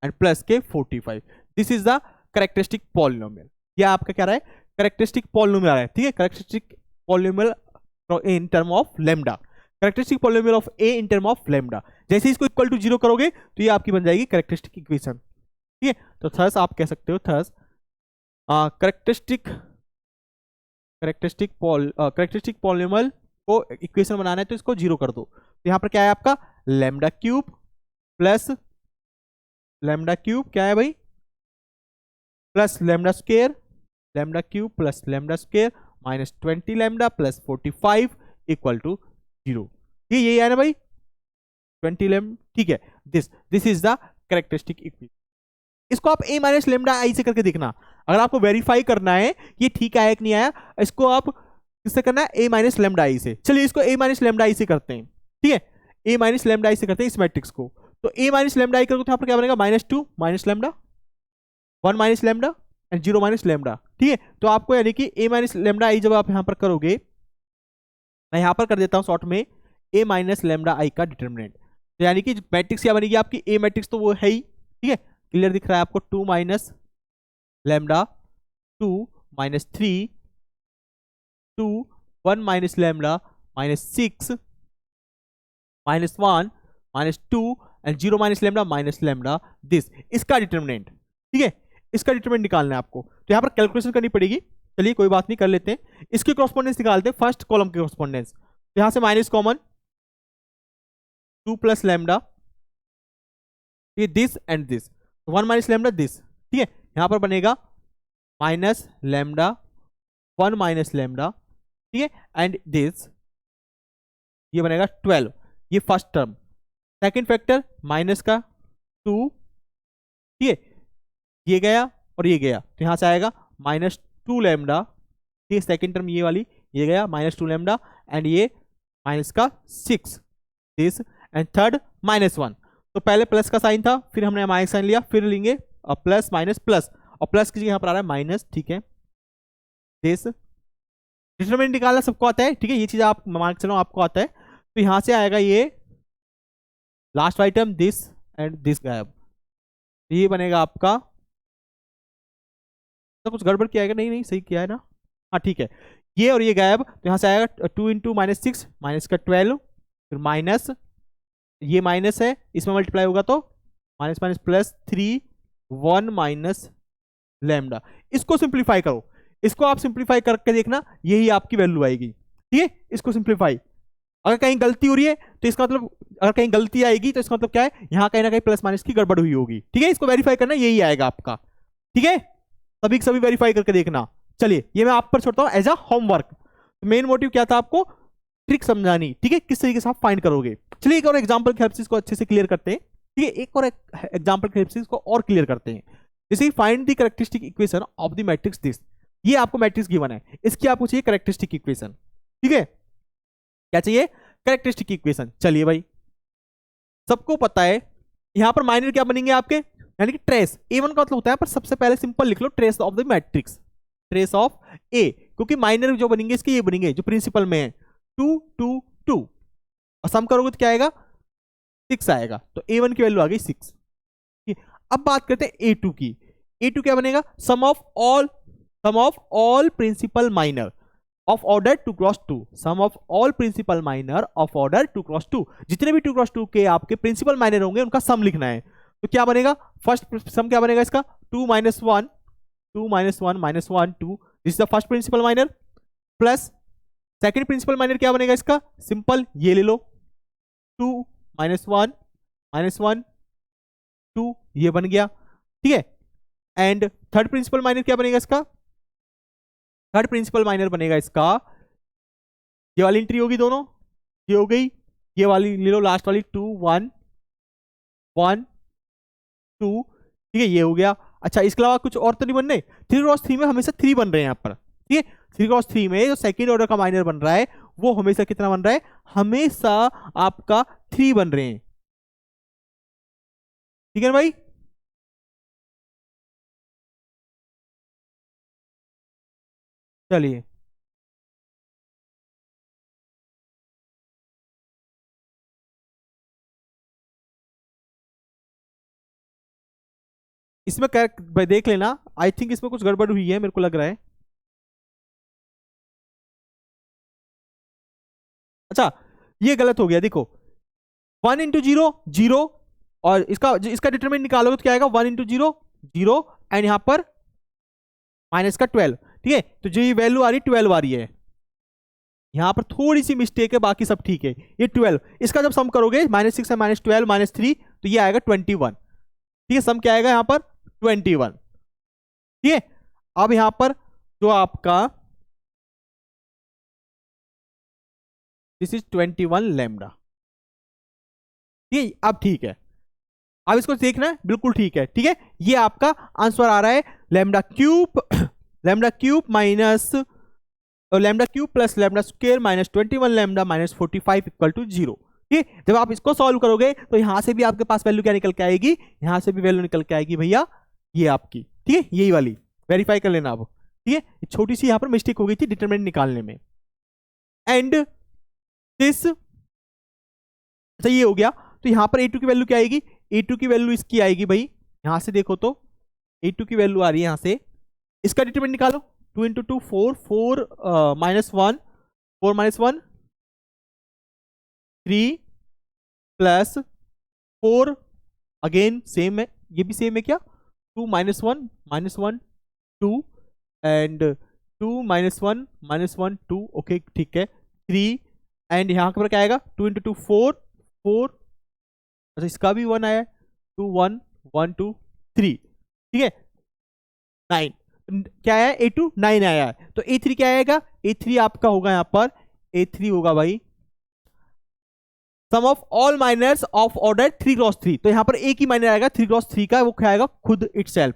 एंड प्लस के 45। This is the characteristic polynomial, ये आपका क्या रहा है कैरेक्टरिस्टिक पॉलिनोमियल आ रहा है, ठीक है, characteristic polynomial in term of lambda, characteristic polynomial of A in term of lambda. जैसे ही इसको इक्वल टू 0 करोगे तो ये आपकी बन जाएगी कैरेक्टरिस्टिक इक्वेशन, ठीक है। तो थर्स आप कह सकते हो थर्स कैरेक्टरिस्टिक पॉलिनोमियल को इक्वेशन बनाना है तो इसको 0 कर दो, तो यहाँ पर क्या है आपका λ³ प्लस लैम्डा क्यूब क्या है भाई, plus lambda square, lambda cube plus lambda square minus 20 lambda plus 45 equal to 0। ये यही है ना भाई 20 लैम्डा, ठीक है। This is the characteristic equation. इसको आप ए माइनस लेमडा आई से करके देखना, अगर आपको वेरीफाई करना है ये ठीक आया कि नहीं आया, इसको आप किससे करना है, ए माइनस लेमडा आई से। चलिए इसको ए माइनस लेमडा आई से करते हैं, ठीक है, ए माइनस लेमडा आई से करते हैं इस मैट्रिक्स को। तो ए माइनस लेमडा आई करोगे तो यहाँ पर क्या बनेगा, -2 minus lambda, 1 minus lambda and 0 minus lambda, ठीक है। तो आपको यानी कि ए माइनस लेमडा आई जब आप यहाँ पर करोगे, मैं यहाँ पर कर देता हूँ शॉर्ट में ए माइनस लेमडा आई का डिटर्मिनेंट, तो यानी कि मैट्रिक्स क्या बनेगी आपकी, ए मैट्रिक्स तो वो है ही, ठीक है, क्लियर दिख रहा है आपको, 2 minus lambda 2 minus 3 2 1 minus lambda -6 -1 -2 and 0 minus lambda minus lambda this, इसका डिटर्मिनेंट, ठीक है, इसका डिटर्मिनेंट निकालना है आपको। तो यहाँ पर कैलकुलेशन करनी पड़ेगी, चलिए कोई बात नहीं, कर लेते हैं। इसकी कॉरस्पॉन्डेंस निकालते हैं, फर्स्ट कॉलम की कॉरस्पॉन्डेंस, तो यहाँ से माइनस कॉमन 2 प्लस लेमडा, ये this and this, 1 minus lambda this, ठीक है, यहां पर बनेगा माइनस लेमडा 1 माइनस लेमडा, ठीक है, एंड दिस ये बनेगा 12, ये first term. Second factor minus का 2, ठीक है, ये गया और ये गया, तो यहां से आएगा -2 लेमडा, ठीक है, सेकंड टर्म ये वाली, ये गया -2 लेमडा एंड ये माइनस का 6 दिस एंड थर्ड -1। तो पहले प्लस का साइन था, फिर हमने माइनस साइन लिया, फिर लेंगे प्लस माइनस प्लस, और प्लस की जगह यहाँ पर आ रहा है माइनस, ठीक है। दिस डिटरमिनेंट निकालना सबको आता है, ठीक है, ये चीज आप मान के चलो आपको आता है। तो यहां से आएगा ये last item this and this गायब, ये बनेगा आपका, तो कुछ गड़बड़ किया है नहीं, नहीं सही किया है ना, हाँ ठीक है, ये और ये गायब, तो यहां से आएगा 2 इंटू -6 माइनस का 12, फिर माइनस, ये माइनस है, इसमें मल्टीप्लाई होगा तो minus minus plus 3 1 minus lambda. इसको सिंप्लीफाई करो, इसको आप सिंप्लीफाई करके देखना, यही आपकी वैल्यू आएगी, ठीक है। इसको सिंप्लीफाई, अगर कहीं गलती हो रही है तो इसका मतलब, अगर कहीं गलती आएगी तो इसका मतलब क्या है, यहाँ कहीं ना कहीं प्लस माइनस की गड़बड़ हुई होगी, ठीक है। इसको वेरीफाई करना, यही आएगा आपका, ठीक है, सभी वेरीफाई करके देखना। चलिए ये मैं आप पर छोड़ता हूँ as a homework. Main motive क्या था, आपको ट्रिक समझानी, ठीक है, किस तरीके से आप फाइंड करोगे। चलिए एक और एग्जांपल की हेल्प से इसको अच्छे से क्लियर करते हैं, ठीक है, एक और एग्जांपल की हेल्प से इसको और क्लियर करते हैं। जैसे find the characteristic equation of the matrix this, ये आपको मैट्रिक्स गिवन है, इसकी आपको चाहिए कैरेक्टरिस्टिक इक्वेशन, ठीक है, क्या चाहिए, कैरेक्टरिस्टिक इक्वेशन। चलिए भाई सबको पता है, यहां पर माइनर क्या बनेंगे आपके, यानी कि ट्रेस, A1 का मतलब होता है, पर सबसे पहले सिंपल लिख लो trace of the matrix, trace of A, क्योंकि माइनर जो बनेंगे इसके ये बनेंगे जो प्रिंसिपल में है 2 2 2, और सम करोगे तो क्या आएगा 6 आएगा, तो A1 की वैल्यू आ गई 6। अब बात करते हैं A2 की, A2 क्या बनेगा, sum of all principal minor of order 2 cross 2, sum of all principal minor of order 2 cross 2, जितने भी 2 क्रॉस 2 के आपके प्रिंसिपल माइनर होंगे उनका सम लिखना है। तो क्या बनेगा, फर्स्ट सम क्या बनेगा इसका 2 - 1 2 - 1 -1 2, this is the first principal minor, plus second principal minor क्या बनेगा इसका, सिंपल ये ले लो 2 - 1 -1 2, ये बन गया, ठीक है। एंड थर्ड प्रिंसिपल माइनर क्या बनेगा इसका, थर्ड प्रिंसिपल माइनर बनेगा इसका, ये वाली एंट्री होगी दोनों, ये हो गई, ये वाली ले लो लास्ट वाली 2 1 1 2, ठीक है, ये हो गया। अच्छा इसके अलावा कुछ और तो नहीं बन रहे, 3 क्रॉस 3 में हमेशा 3 बन रहे हैं यहाँ पर, ठीक है, 3 क्रॉस 3 में जो सेकेंड ऑर्डर का माइनर बन रहा है वो हमेशा कितना बन रहा है, हमेशा आपका 3 बन रहे हैं, ठीक है भाई। चलिए इसमें क्या देख लेना, आई थिंक इसमें कुछ गड़बड़ हुई है मेरे को लग रहा है। अच्छा ये गलत हो गया, देखो 1 × 0 0, और इसका डिटरमिनेंट निकालोगे तो क्या आएगा 1 × 0 0 एंड यहां पर माइनस का 12, ठीक है। तो जो ये वैल्यू आ रही है 12 आ रही है, यहां पर थोड़ी सी मिस्टेक है, बाकी सब ठीक है। ये 12, इसका जब सम करोगे -6 है -12 -3, तो ये आएगा 21, ठीक है, सम क्या आएगा यहाँ पर 21। ठीक है, अब यहां पर जो आपका दिस इज 21 लैम्डा। ठीक है, अब ठीक है, अब इसको देखना है, बिल्कुल ठीक है। ठीक है, ये आपका आंसर आ रहा है lambda cube lambda cube minus lambda cube plus lambda square minus 21 lambda minus 45 equal to 0। ठीक है, जब आप इसको सॉल्व करोगे तो यहां से भी आपके पास वैल्यू क्या निकल के आएगी, यहां से भी वैल्यू निकल के आएगी भैया ये आपकी। ठीक है, यही वाली वेरीफाई कर लेना अब। ठीक है, छोटी सी यहां पर मिस्टेक हो गई थी डिटरमिनेंट निकालने में। एंड दिस, अच्छा ये हो गया, तो यहां पर a2 की वैल्यू क्या आएगी, a2 की वैल्यू इसकी आएगी भाई, यहां से देखो तो a2 की वैल्यू आ रही है यहां से, इसका डिटरमिनेंट निकालो, 2 into 2 4 4 minus 1 4 minus 1 3 plus 4 again same है, ये भी सेम है क्या, 2 माइनस 1 2 एंड 2 माइनस 1 2 ओके ठीक है 3 एंड यहाँ पर क्या आएगा 2 इंटू 2 4 4, अच्छा इसका भी 1 आया 2 1 1 2 3। ठीक है 9 क्या आया a2 9 आया है, तो a3 क्या आएगा, a3 आपका होगा यहाँ पर a3 होगा भाई sum of all minors of order 3 cross 3, तो यहां पर एक ही माइनर आएगा 3 क्रॉस 3 का, वो क्या आएगा खुद itself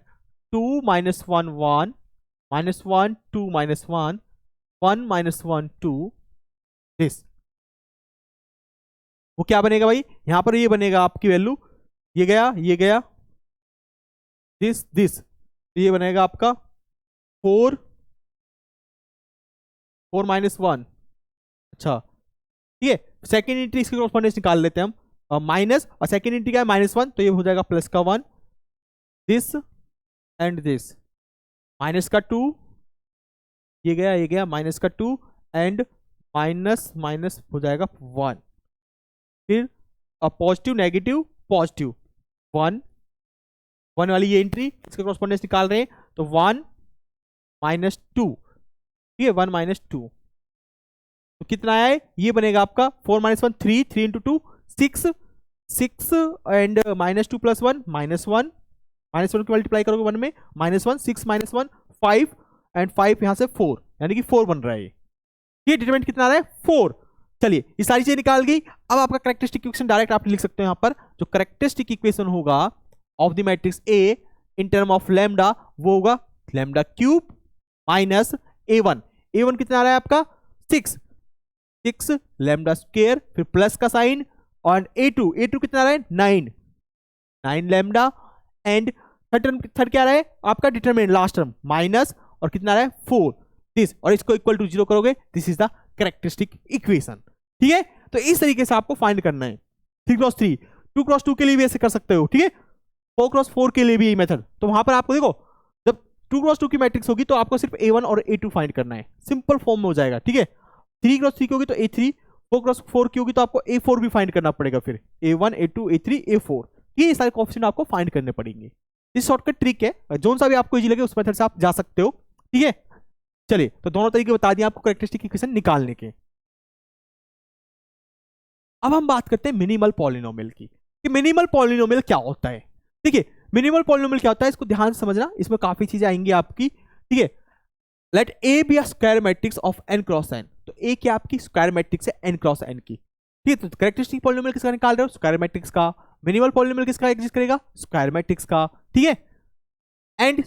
2 minus 1 1 minus 1 2 minus 1 1 minus 1 2 this, वो क्या बनेगा भाई, यहां पर ये बनेगा आपकी वैल्यू, ये गया दिस दिस, ये बनेगा आपका 4 4 माइनस 1, अच्छा ठीक है सेकेंड इंटी इसकी कॉरस्पॉन्डेंस निकाल लेते हैं हम, माइनस और सेकेंड इंटी क्या है -1, तो ये हो जाएगा प्लस का 1 दिस एंड दिस, माइनस का 2 ये गया माइनस का 2 एंड माइनस माइनस हो जाएगा 1, फिर पॉजिटिव नेगेटिव पॉजिटिव 1 1 वाली ये एंट्री इसका कॉरस्पॉन्डेंस निकाल रहे हैं, तो 1 माइनस 2, ठीक है 1 माइनस 2, तो कितना आया है, ये बनेगा आपका 4 minus 1 3 3 into 2 6 6 and minus 2 plus 1 -1 -1 की मल्टीप्लाई करोगे 1 में -1 6 माइनस 1 5 एंड 5 यहां से 4 यानी कि 4 बन रहा है, ये डिटरमिनेंट कितना आ रहा है 4। चलिए ये सारी चीजें निकाल गई, अब आपका कैरेक्टरिस्टिक इक्वेशन डायरेक्ट आप लिख सकते हो यहां पर, जो कैरेक्टरिस्टिक इक्वेशन होगा of the matrix A in term of lambda, वो होगा लैम्डा क्यूब माइनस A1 कितना आ रहा है आपका 6 लैम्डा स्क्वायर फिर प्लस का साइन, और A2 कितना आ रहा है 9 लैम्डा एंड थर्ड क्या आ रहा है आपका डिटरमिनेंट लास्ट टर्म माइनस और कितना आ रहा है 4 दिस, और इसको इक्वल टू 0 करोगे, this is the characteristic equation. ठीक है, तो इस तरीके से आपको फाइंड करना है 3 क्रॉस 3, 2 क्रॉस 2 के लिए भी ऐसे कर सकते हो, ठीक है 4 क्रॉस 4 के लिए भी यही मेथड, तो वहां पर आपको देखो जब 2 क्रॉस 2 की मैट्रिक्स होगी तो आपको सिर्फ A1 और A2 फाइंड करना है, सिंपल फॉर्म में हो जाएगा। ठीक है 3 क्रॉस 3 की होगी तो A3, 4 क्रॉस 4 की होगी तो आपको A4 भी फाइंड करना पड़ेगा, फिर A1 A2 A3 A4, ये सारे कोएफिशिएंट आपको फाइंड करने पड़ेंगे। इस शॉर्टकट ट्रिक है, जोन सा भी आपको इजी लगे उस मेथड से आप जा सकते हो। ठीक है चलिए, तो दोनों तरीके बता दिए आपको कैरेक्टरिस्टिक इक्वेशन निकालने के। अब हम बात करते हैं मिनिमल पॉलिनोमियल की, कि मिनिमल पॉलिनोमियल क्या होता है। ठीक है मिनिमल पॉलिनोमियल क्या होता है, इसको ध्यान से समझना, इसमें काफी चीजें आएंगी आपकी। ठीक है let A B a square matrix of n cross n, तो ए क्या आपकी स्क्वायर मैट्रिक्स है n क्रॉस n की। ठीक है, तो कैरेक्टरिस्टिक पॉलिनोमियल किसका निकाल रहे हो, स्क्वायर मैट्रिक्स का। मिनिमल पॉलिनोमियल किसका एग्जिस्ट करेगा, स्क्वायर मैट्रिक्स का। ठीक है एंड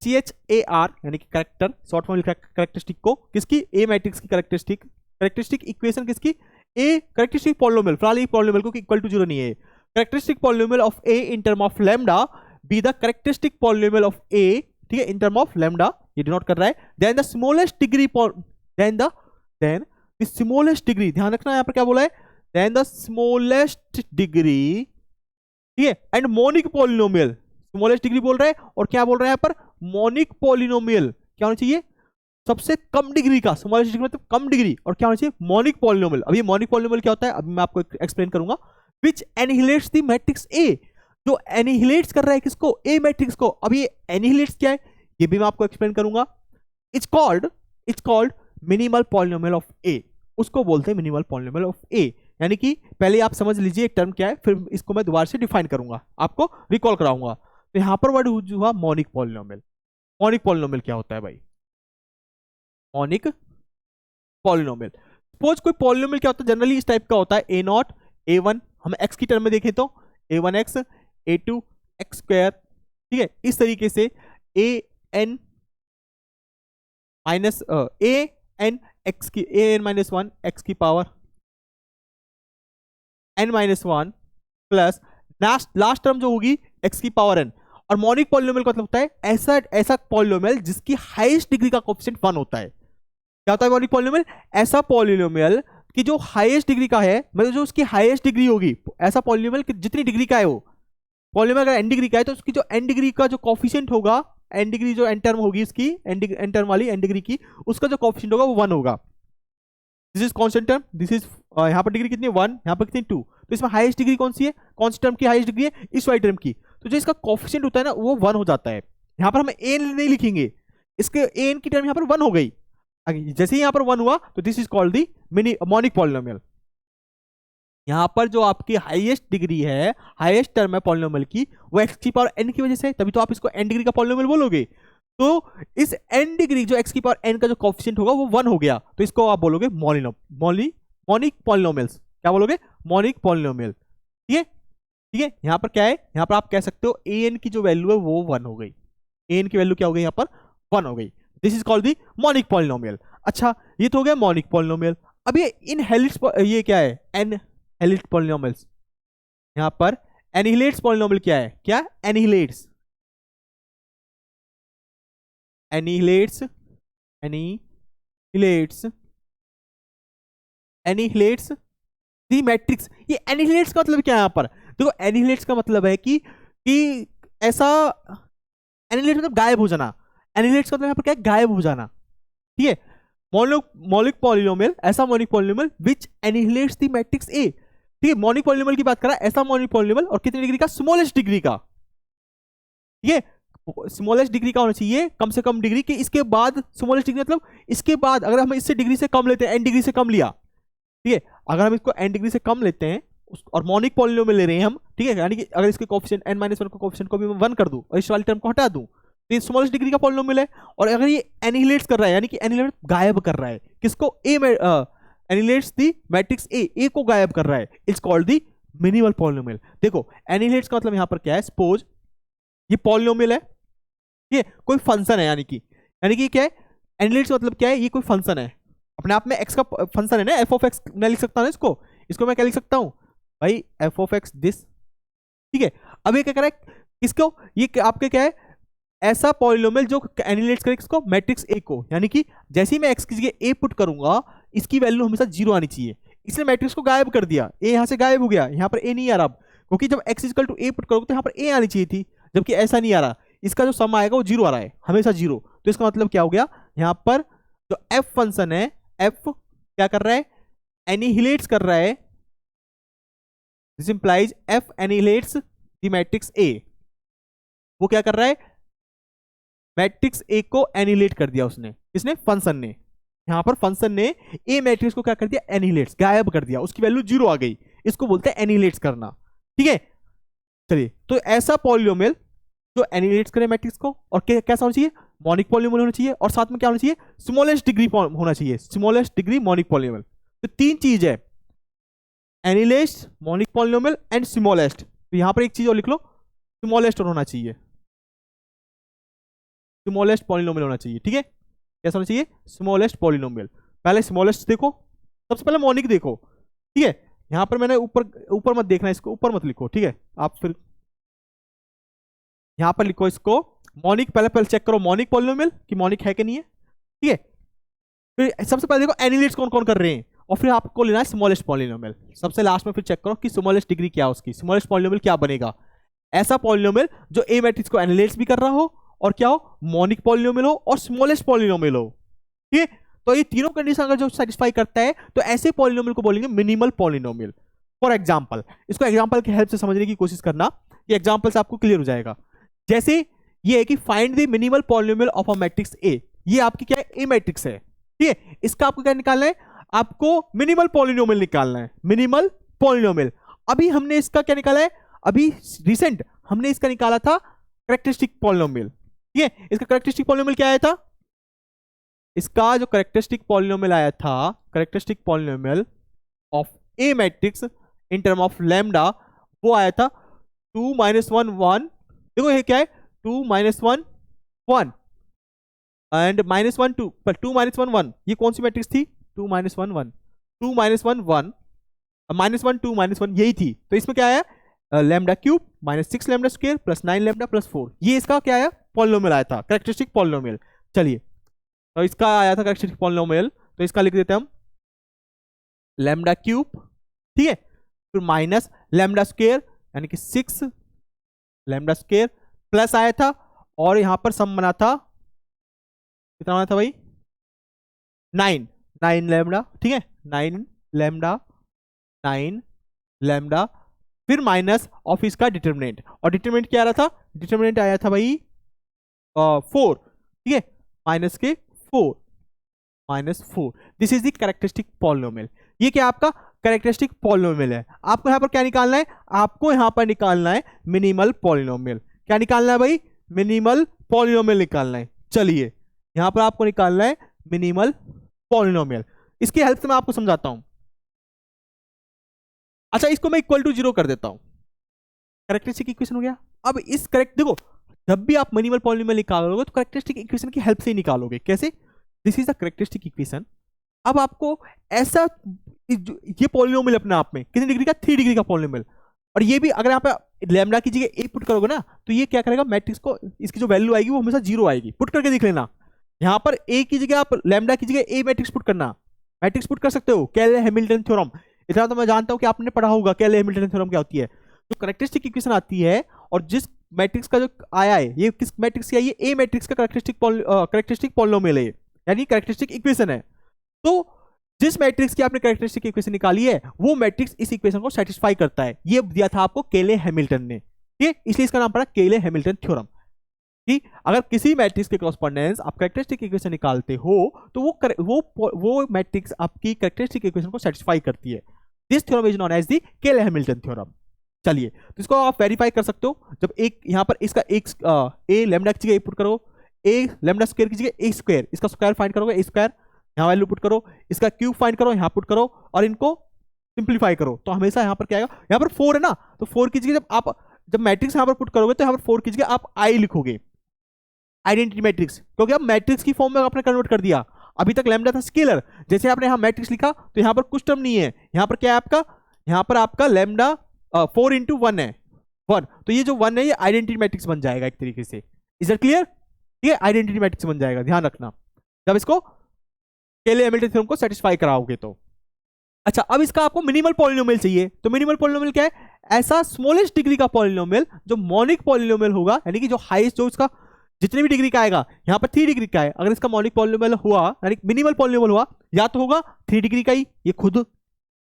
CHAR यानी कि कैरेक्टर शॉर्ट फॉर्म कैरेक्टरिस्टिक को किसकी, ए मैट्रिक्स की कैरेक्टरिस्टिक इक्वेशन किसकी, ए कैरेक्टरिस्टिक पॉलिनोमियल, फिलहाल ये पॉलिनोमियल को इक्वल टू 0 नहीं है, characteristic polynomial of A in term of lambda be the characteristic polynomial of A, ठीक है इन टर्म ऑफ लैम्डा, ये डिनोट कर रहा है, then the smallest degree then the smallest degree, ध्यान रखना यहाँ पर क्या बोला है, देन द स्मॉलेस्ट डिग्री, ठीक है and monic polynomial, smallest degree बोल रहा है और क्या बोल रहा है यहाँ पर, मोनिक पॉलिनोमियल क्या होना चाहिए, सबसे कम डिग्री का, स्मॉलेस्ट डिग्री मतलब कम डिग्री, और क्या होना चाहिए मोनिक पॉलिनोमियल। अब ये मोनिक पॉलिनोमियल क्या होता है अभी मैं आपको एक्सप्लेन करूंगा। विच एनिहिलेट्स द मैट्रिक्स ए, जो एनिहिलेट्स कर रहा है किसको, ए मैट्रिक्स को। अब ये एनिहिलेट्स क्या है ये भी मैं आपको एक्सप्लेन करूंगा। It's called minimal polynomial of A, उसको बोलते हैं मिनिमल पॉलिनोमियल ऑफ ए। यानी कि पहले आप समझ लीजिए एक टर्म क्या है, फिर इसको मैं दोबारा से डिफाइन करूंगा, आपको रिकॉल कराऊंगा। तो यहां पर वर्ड यूज हुआ मॉनिक पॉलिनोमियल। मॉनिक पॉलिनोमियल क्या होता है भाई? मॉनिक पॉलिनोमियल, सपोज कोई पॉलिनोमियल क्या होता है, जनरली इस टाइप का होता है, ए नॉट ए वन, हम एक्स की टर्म में देखें तो a one x a two x square, ठीक है। इस तरीके से a n minus a n x की a n minus one x की power n minus one plus last term जो होगी एक्स की पावर एन। और मॉनिक पॉलिनोमियल का मतलब होता है ऐसा ऐसा पॉलिनोमियल जिसकी हाईएस्ट डिग्री का कोएफिशिएंट 1 होता है। क्या होता है मॉनिक पॉलिनोमियल? ऐसा पॉलिनोमियल कि जो हाईएस्ट डिग्री का है, मतलब जो उसकी हाईएस्ट डिग्री होगी, ऐसा पॉलिनोमियल कि जितनी डिग्री का है वो पॉलिनोमियल, अगर एन डिग्री का है तो उसकी जो एन डिग्री का जो कोएफिशिएंट होगा, एन डिग्री जो एन टर्म होगी इसकी, एन टर्म वाली एन डिग्री की, उसका जो कोएफिशिएंट होगा वो 1 होगा। This is constant term, this is यहाँ पर डिग्री कितनी 1, यहाँ पर कितनी 2, तो इसमें हाईएस्ट डिग्री कौन सी है? कौन सी टर्म की हाईएस्ट डिग्री है? इस वाली टर्म की। तो जो इसका कोएफिशिएंट होता है ना वो 1 हो जाता है। यहाँ पर हम एन नहीं लिखेंगे, इसके एन की टर्म यहाँ पर 1 हो गई। जैसे ही यहाँ पर 1 हुआ तो this is called the monic polynomial. यहाँ पर जो आपकी हाईएस्ट डिग्री है, हाईएस्ट टर्म है पॉलिनोमियल की, वो एक्स की पावर एन की वजह से, तभी तो आप इसको एन डिग्री का पॉलिनोमियल बोलोगे। तो इस एन डिग्री जो एक्स की पावर एन का जो कोएफिशिएंट होगा वो 1 हो गया, तो इसको आप बोलोगे मॉनिक पॉलिनोमियल्स। क्या बोलोगे? Monic polynomial. ठीक है, ठीक है। यहाँ पर क्या है, यहाँ पर आप कह सकते हो ए एन की जो वैल्यू है वो 1 हो गई, ए एन की वैल्यू क्या हो गई यहाँ पर? 1 हो गई। This is called the monic polynomial. अच्छा, ये तो हो गया मॉनिक पॉलिनोमियल। अब ये इनहेरिटेंस, ये क्या है? एनहेरिटेंस पॉलिनोमियल्स। यहाँ पर एनिहिलेट्स पॉलिनोमियल क्या है? क्या? एनिहिलेट्स एनिहिलेट्स एनिहिलेट्स एनिहिलेट्स दी मैट्रिक्स। ये एनिहिलेट्स का मतलब क्या है यहाँ पर? देखो, एनिहिलेट्स का मतलब है कि ऐसा, एनिहिलेट मतलब गायब हो जाना। एनिहिलेट्स का मतलब यहाँ पर क्या है? गायब हो जाना। ठीक है। मॉनिक पॉलिनोमियल, ऐसा monic polynomial which annihilates the matrix A. ठीक है, मॉनिक पॉलिनोमियल की बात करा, ऐसा मॉनिक पॉलिनोमियल, और कितनी डिग्री का? स्मॉलेस्ट डिग्री का। ठीक है, स्मॉलेस्ट डिग्री का होना चाहिए, कम से कम डिग्री के। इसके बाद स्मॉलेस्ट डिग्री मतलब इसके बाद अगर हम इससे डिग्री से कम लेते हैं, एन डिग्री से कम लिया, ठीक है, अगर हम इसको एन डिग्री से कम लेते हैं और मॉनिक पॉलिनोमियल ले रहे हैं हम, ठीक है, यानी कि अगर इसके कोएफिशिएंट एन माइनस वन का कोएफिशिएंट को भी मैं 1 कर दूं और इस वाली टर्म को हटा दूं, तो ये स्मॉलेस्ट डिग्री का पॉलिनोमियल है। और अगर ये एनिहिलेट्स कर रहा है, यानी कि एनिहिलेट गायब कर रहा है, किसको? ए में एनिहिलेट्स दी मैट्रिक्स ए को गायब कर रहा है, it's called the minimal polynomial. देखो, एनिहिलेट्स का मतलब यहां पर क्या है? सपोज ये पॉलिनोमियल है, ये कोई फंक्शन है, यानी कि क्या है? एनिहिलेट्स का मतलब क्या है? ये कोई फंक्शन है, अपने आप में एक्स का फंक्शन है ना, एफ ऑफ एक्स। मैं लिख सकता हूँ इसको मैं क्या लिख सकता हूँ भाई? F of x this. ठीक है, अब ये क्या करें इसको? ये आपके क्या है? ऐसा पॉलिनोमियल जो एनिहिलेट्स करे किसको? मैट्रिक्स ए को। यानी कि जैसे ही मैं एक्स की जगह ए पुट करूंगा, इसकी वैल्यू हमेशा 0 आनी चाहिए। इसने मैट्रिक्स को गायब कर दिया, ए यहां से गायब हो गया, यहाँ पर ए नहीं आ रहा अब, क्योंकि जब x equal to A put करोगे तो यहाँ पर ए आनी चाहिए थी, जबकि ऐसा नहीं आ रहा। इसका जो सम आएगा वो 0 आ रहा है, हमेशा 0। तो इसका मतलब क्या हो गया? यहाँ पर जो एफ फंक्शन है, एफ क्या कर रहा है? एनिहिलेट्स कर रहा है। This implies f annihilates the matrix A. वो क्या कर रहा है? मैट्रिक्स ए को एनिहिलेट कर दिया उसने। किसने? फंक्शन ने। यहां पर फंक्शन ने ए मैट्रिक्स को क्या कर दिया? एनिहिलेट्स, गायब कर दिया, उसकी वैल्यू 0 आ गई। इसको बोलते हैं एनिहिलेट्स करना। ठीक है, चलिए, तो ऐसा पॉलिनोमियल जो एनिहिलेट्स करे मैट्रिक्स को, और कैसा होना चाहिए? मॉनिक पॉलिनोमियल होना चाहिए, और साथ में क्या होना चाहिए? स्मॉलेस्ट डिग्री होना चाहिए, स्मॉलेस्ट डिग्री मॉनिक पॉलिनोमियल। तो 3 चीज है, एनिहिलेट्स, मॉनिक पॉलिनोमियल एंड स्मॉलेस्ट। तो यहां पर एक चीज और लिख लो, स्मॉलेस्ट होना चाहिए, स्मॉलेस्ट पॉलिनोमियल होना चाहिए। ठीक है, कैसा होना चाहिए? Smallest polynomial. पहले स्मॉलेस्ट देखो, सबसे पहले मॉनिक देखो। ठीक है, यहां पर मैंने ऊपर मत देखना, इसको ऊपर मत लिखो। ठीक है, आप फिर यहां पर लिखो इसको मॉनिक। पहले चेक करो मॉनिक पॉलिनोमियल कि मॉनिक है कि नहीं है। ठीक है, फिर सबसे पहले देखो एनिहिलेट्स कौन कौन कर रहे हैं, और फिर आपको लेना है स्मॉलेस्ट पॉलिनोमियल। सबसे लास्ट में फिर चेक करो कि स्मॉलेस्ट डिग्री क्या है उसकी, स्मॉलेस्ट पॉलिनोमियल क्या बनेगा। ऐसा पॉलिनोमियल जो ए मैट्रिक्स को एनिहिलेट्स भी कर रहा हो, और क्या हो? मॉनिक पॉलिनोमियल हो, और स्मॉलेस्ट पॉलिनोमियल हो। ठीक है, तो ये तीनों कंडीशन अगर जो सेटिस्फाई करता है तो ऐसे पॉलिनोमियल को बोलेंगे मिनिमल पॉलिनोमियल। फॉर एग्जांपल, इसको एग्जांपल की हेल्प से समझने की कोशिश करना, ये एग्जांपल से आपको क्लियर हो जाएगा। जैसे ये है कि find the minimal polynomial of a matrix A. ये आपकी क्या है? ए मैट्रिक्स है। ठीक है, इसका आपको क्या निकालना है? आपको मिनिमल पॉलिनोमियल निकालना है, मिनिमल पॉलिनोमियल। अभी हमने इसका क्या निकाला है, अभी रिसेंट हमने इसका निकाला था कैरेक्टरिस्टिक पॉलिनोमियल। ठीक है, इसका कैरेक्टरिस्टिक पॉलिनोमियल क्या आया था, इसका जो कैरेक्टरिस्टिक पॉलिनोमियल आया था, characteristic polynomial of A matrix in term of lambda, वो आया था 2 - 1 1। देखो ये क्या है, 2 - 1 1 एंड -1 2, पर 2 - 1 1 ये कौन सी मैट्रिक्स थी, 2 - 1 1, 2 - 1 1 -1 2 -1 यही थी। तो इसमें क्या आया, lambda cube -6 lambda square plus 9 lambda plus 4, ये इसका क्या आया, पॉलिनोमियल आया था, कैरेक्टरिस्टिक पॉलिनोमियल। चलिए, तो इसका आया था कैरेक्टरिस्टिक पॉलिनोमियल, तो इसका लिख देते हैं हम लैम्डा क्यूब, ठीक है, फिर माइनस लैम्डा स्क्वायर यानी कि 6 लैम्डा स्क्वायर प्लस आया था, और यहां पर सम बना था, कितना बना था भाई, 9 लैम्डा, ठीक है, 9 लैम्डा, 9 लैम्डा, फिर माइनस ऑफ इसका डिटरमिनेंट, और डिटरमिनेंट क्या आ रहा था, डिटरमिनेंट आया था भाई 4, ठीक है, माइनस के 4 -4, this is the characteristic polynomial. ये क्या आपका कैरेक्टरिस्टिक पॉलिनोमियल है। आपको यहां पर क्या निकालना है, आपको यहां पर निकालना है मिनिमल पॉलिनोमियल। क्या निकालना है भाई, मिनिमल पॉलिनोमियल निकालना है। चलिए, यहां पर आपको निकालना है मिनिमल पॉलिनोमियल। इसकी हेल्प से मैं आपको समझाता हूं। अच्छा, इसको मैं इक्वल टू 0 कर देता हूं, कैरेक्टरिस्टिक इक्वेशन हो गया। अब इस करेक्ट देखो, जब भी आप मिनिमल पॉलिनोमियल निकालोगे तो कैरेक्टरिस्टिक इक्वेशन की हेल्प से ही निकालोगे। कैसे, this is the characteristic equation. अब आपको ऐसा, ये पॉलिनोमियल अपने आप में कितनी डिग्री का, 3 डिग्री का पॉलिनोमियल, और ये भी अगर यहाँ पे लैम्डा की जगह ए पुट करोगे ना, तो ये क्या करेगा, मैट्रिक्स को, इसकी जो वैल्यू आएगी वो हमेशा 0 आएगी। पुट करके देख लेना, यहाँ पर ए की जगह आप लैम्डा की जगह ए मैट्रिक्स पुट करना, मैट्रिक्स पुट कर सकते हो, केले हैमिल्टन थ्योरम, इतना तो मैं जानता हूँ कि आपने पढ़ा होगा केले हैमिल्टन थ्योरम क्या होती है। जो कैरेक्टरिस्टिक इक्वेशन आती है, और जिस मैट्रिक्स का जो आया है, ये किस मैट्रिक्स की आई है, ए मैट्रिक्स का कैरेक्टरिस्टिक पॉलिनोमियल है, यानी कैरेक्टरिस्टिक इक्वेशन है। तो जिस मैट्रिक्स की आपने कैरेक्टरिस्टिक इक्वेशन निकाली है, वो मैट्रिक्स इस इक्वेशन को सेटिस्फाई करता है। ये दिया था आपको केले हैमिल्टन ने, ठीक, इसलिए इसका नाम पड़ा केले हैमिल्टन थ्योरम। ठीक, अगर किसी मैट्रिक्स के कॉरेस्पॉन्डेंस आप कैरेक्टरिस्टिक इक्वेशन निकालते हो, तो वो मैट्रिक्स आपकी कैरेक्टरिस्टिक इक्वेशन को सेटिस्फाई करती है। This theorem is known as the Cayley Hamilton theorem. चलिए, तो इसको आप वेरीफाई कर सकते हो। जब एक यहां पर इसका एक ए लैम्डा की जगह पुट करो, ए लैम्डा स्क्वायर की जगह ए स्क्वायर, इसका स्क्वायर फाइंड करोगे ए स्क्वायर, यहाँ वैल्यू पुट करो, इसका क्यूब फाइंड करो, यहाँ पुट करो, और इनको सिंप्लीफाई करो, तो हमेशा यहाँ पर क्या आएगा, यहाँ पर 4 है ना, तो 4 की जगह जब मैट्रिक्स यहाँ पर पुट करोगे, तो यहाँ पर 4 की जगह आप आई लिखोगे, आइडेंटिटी मैट्रिक्स, क्योंकि अब मैट्रिक्स की फॉर्म में आपने कन्वर्ट कर दिया। अभी तक लैम्डा था स्केलर, जैसे आपने यहाँ मैट्रिक्स लिखा, तो यहाँ पर कुछ टर्म नहीं है, यहाँ पर क्या है आपका, यहाँ पर आपका लैम्डा 4 × 1 है 1, तो ये जो 1 है ये आइडेंटिटी मैट्रिक्स बन जाएगा एक तरीके से। इज दैट क्लियर, ये आइडेंटिटी मैट्रिक्स बन जाएगा, ध्यान रखना जब इसको केले हैमिल्टन थ्योरम को सेटिस्फाई कराओगे तो। अच्छा, अब इसका आपको मिनिमल पॉलिनोमियल चाहिए, तो मिनिमल पॉलिनोमियल क्या है, ऐसा स्मॉलेस्ट डिग्री का पॉलिनोमियल जो मोनिक पॉलिनोमियल होगा, यानी कि जो हाईएस्ट, जो इसका जितने भी डिग्री का आएगा, यहाँ पर 3 डिग्री का है, अगर इसका मोनिक पॉलिनोमियल हुआ, यानी मिनिमल पॉलिनोमियल हुआ, या तो होगा 3 डिग्री का ही ये खुद,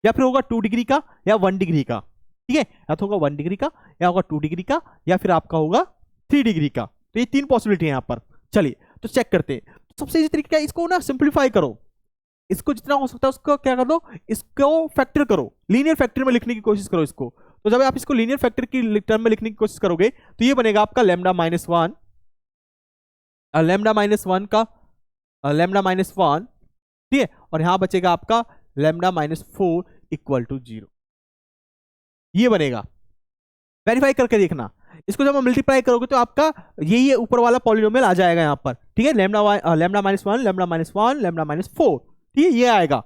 या फिर होगा 2 डिग्री का, या 1 डिग्री का, ठीक है, या तो होगा 1 डिग्री का, या होगा 2 डिग्री का, या फिर आपका होगा 3 डिग्री का। तो ये 3 पॉसिबिलिटी है यहाँ पर। चलिए, तो चेक करते हैं। सबसे इजी तरीका है, इसको ना सिंप्लीफाई करो, इसको जितना हो सकता है उसको क्या कर दो, इसको फैक्टर करो, लीनियर फैक्टर में लिखने की कोशिश करो इसको। तो जब आप इसको लीनियर फैक्टर की टर्म में लिखने की कोशिश करोगे, तो ये बनेगा आपका लैम्डा -1, लैम्डा -1 का लैम्डा -1, ठीक है, और यहां बचेगा आपका लैम्डा -4 = 0, ये बनेगा। वेरीफाई करके देखना, इसको जब आप मल्टीप्लाई करोगे तो आपका यही ऊपर वाला पॉलिनोमियल आ जाएगा यहाँ पर, ठीक है, लैम्डा -1 लैम्डा -1 लैम्डा -4, ठीक है, ये आएगा।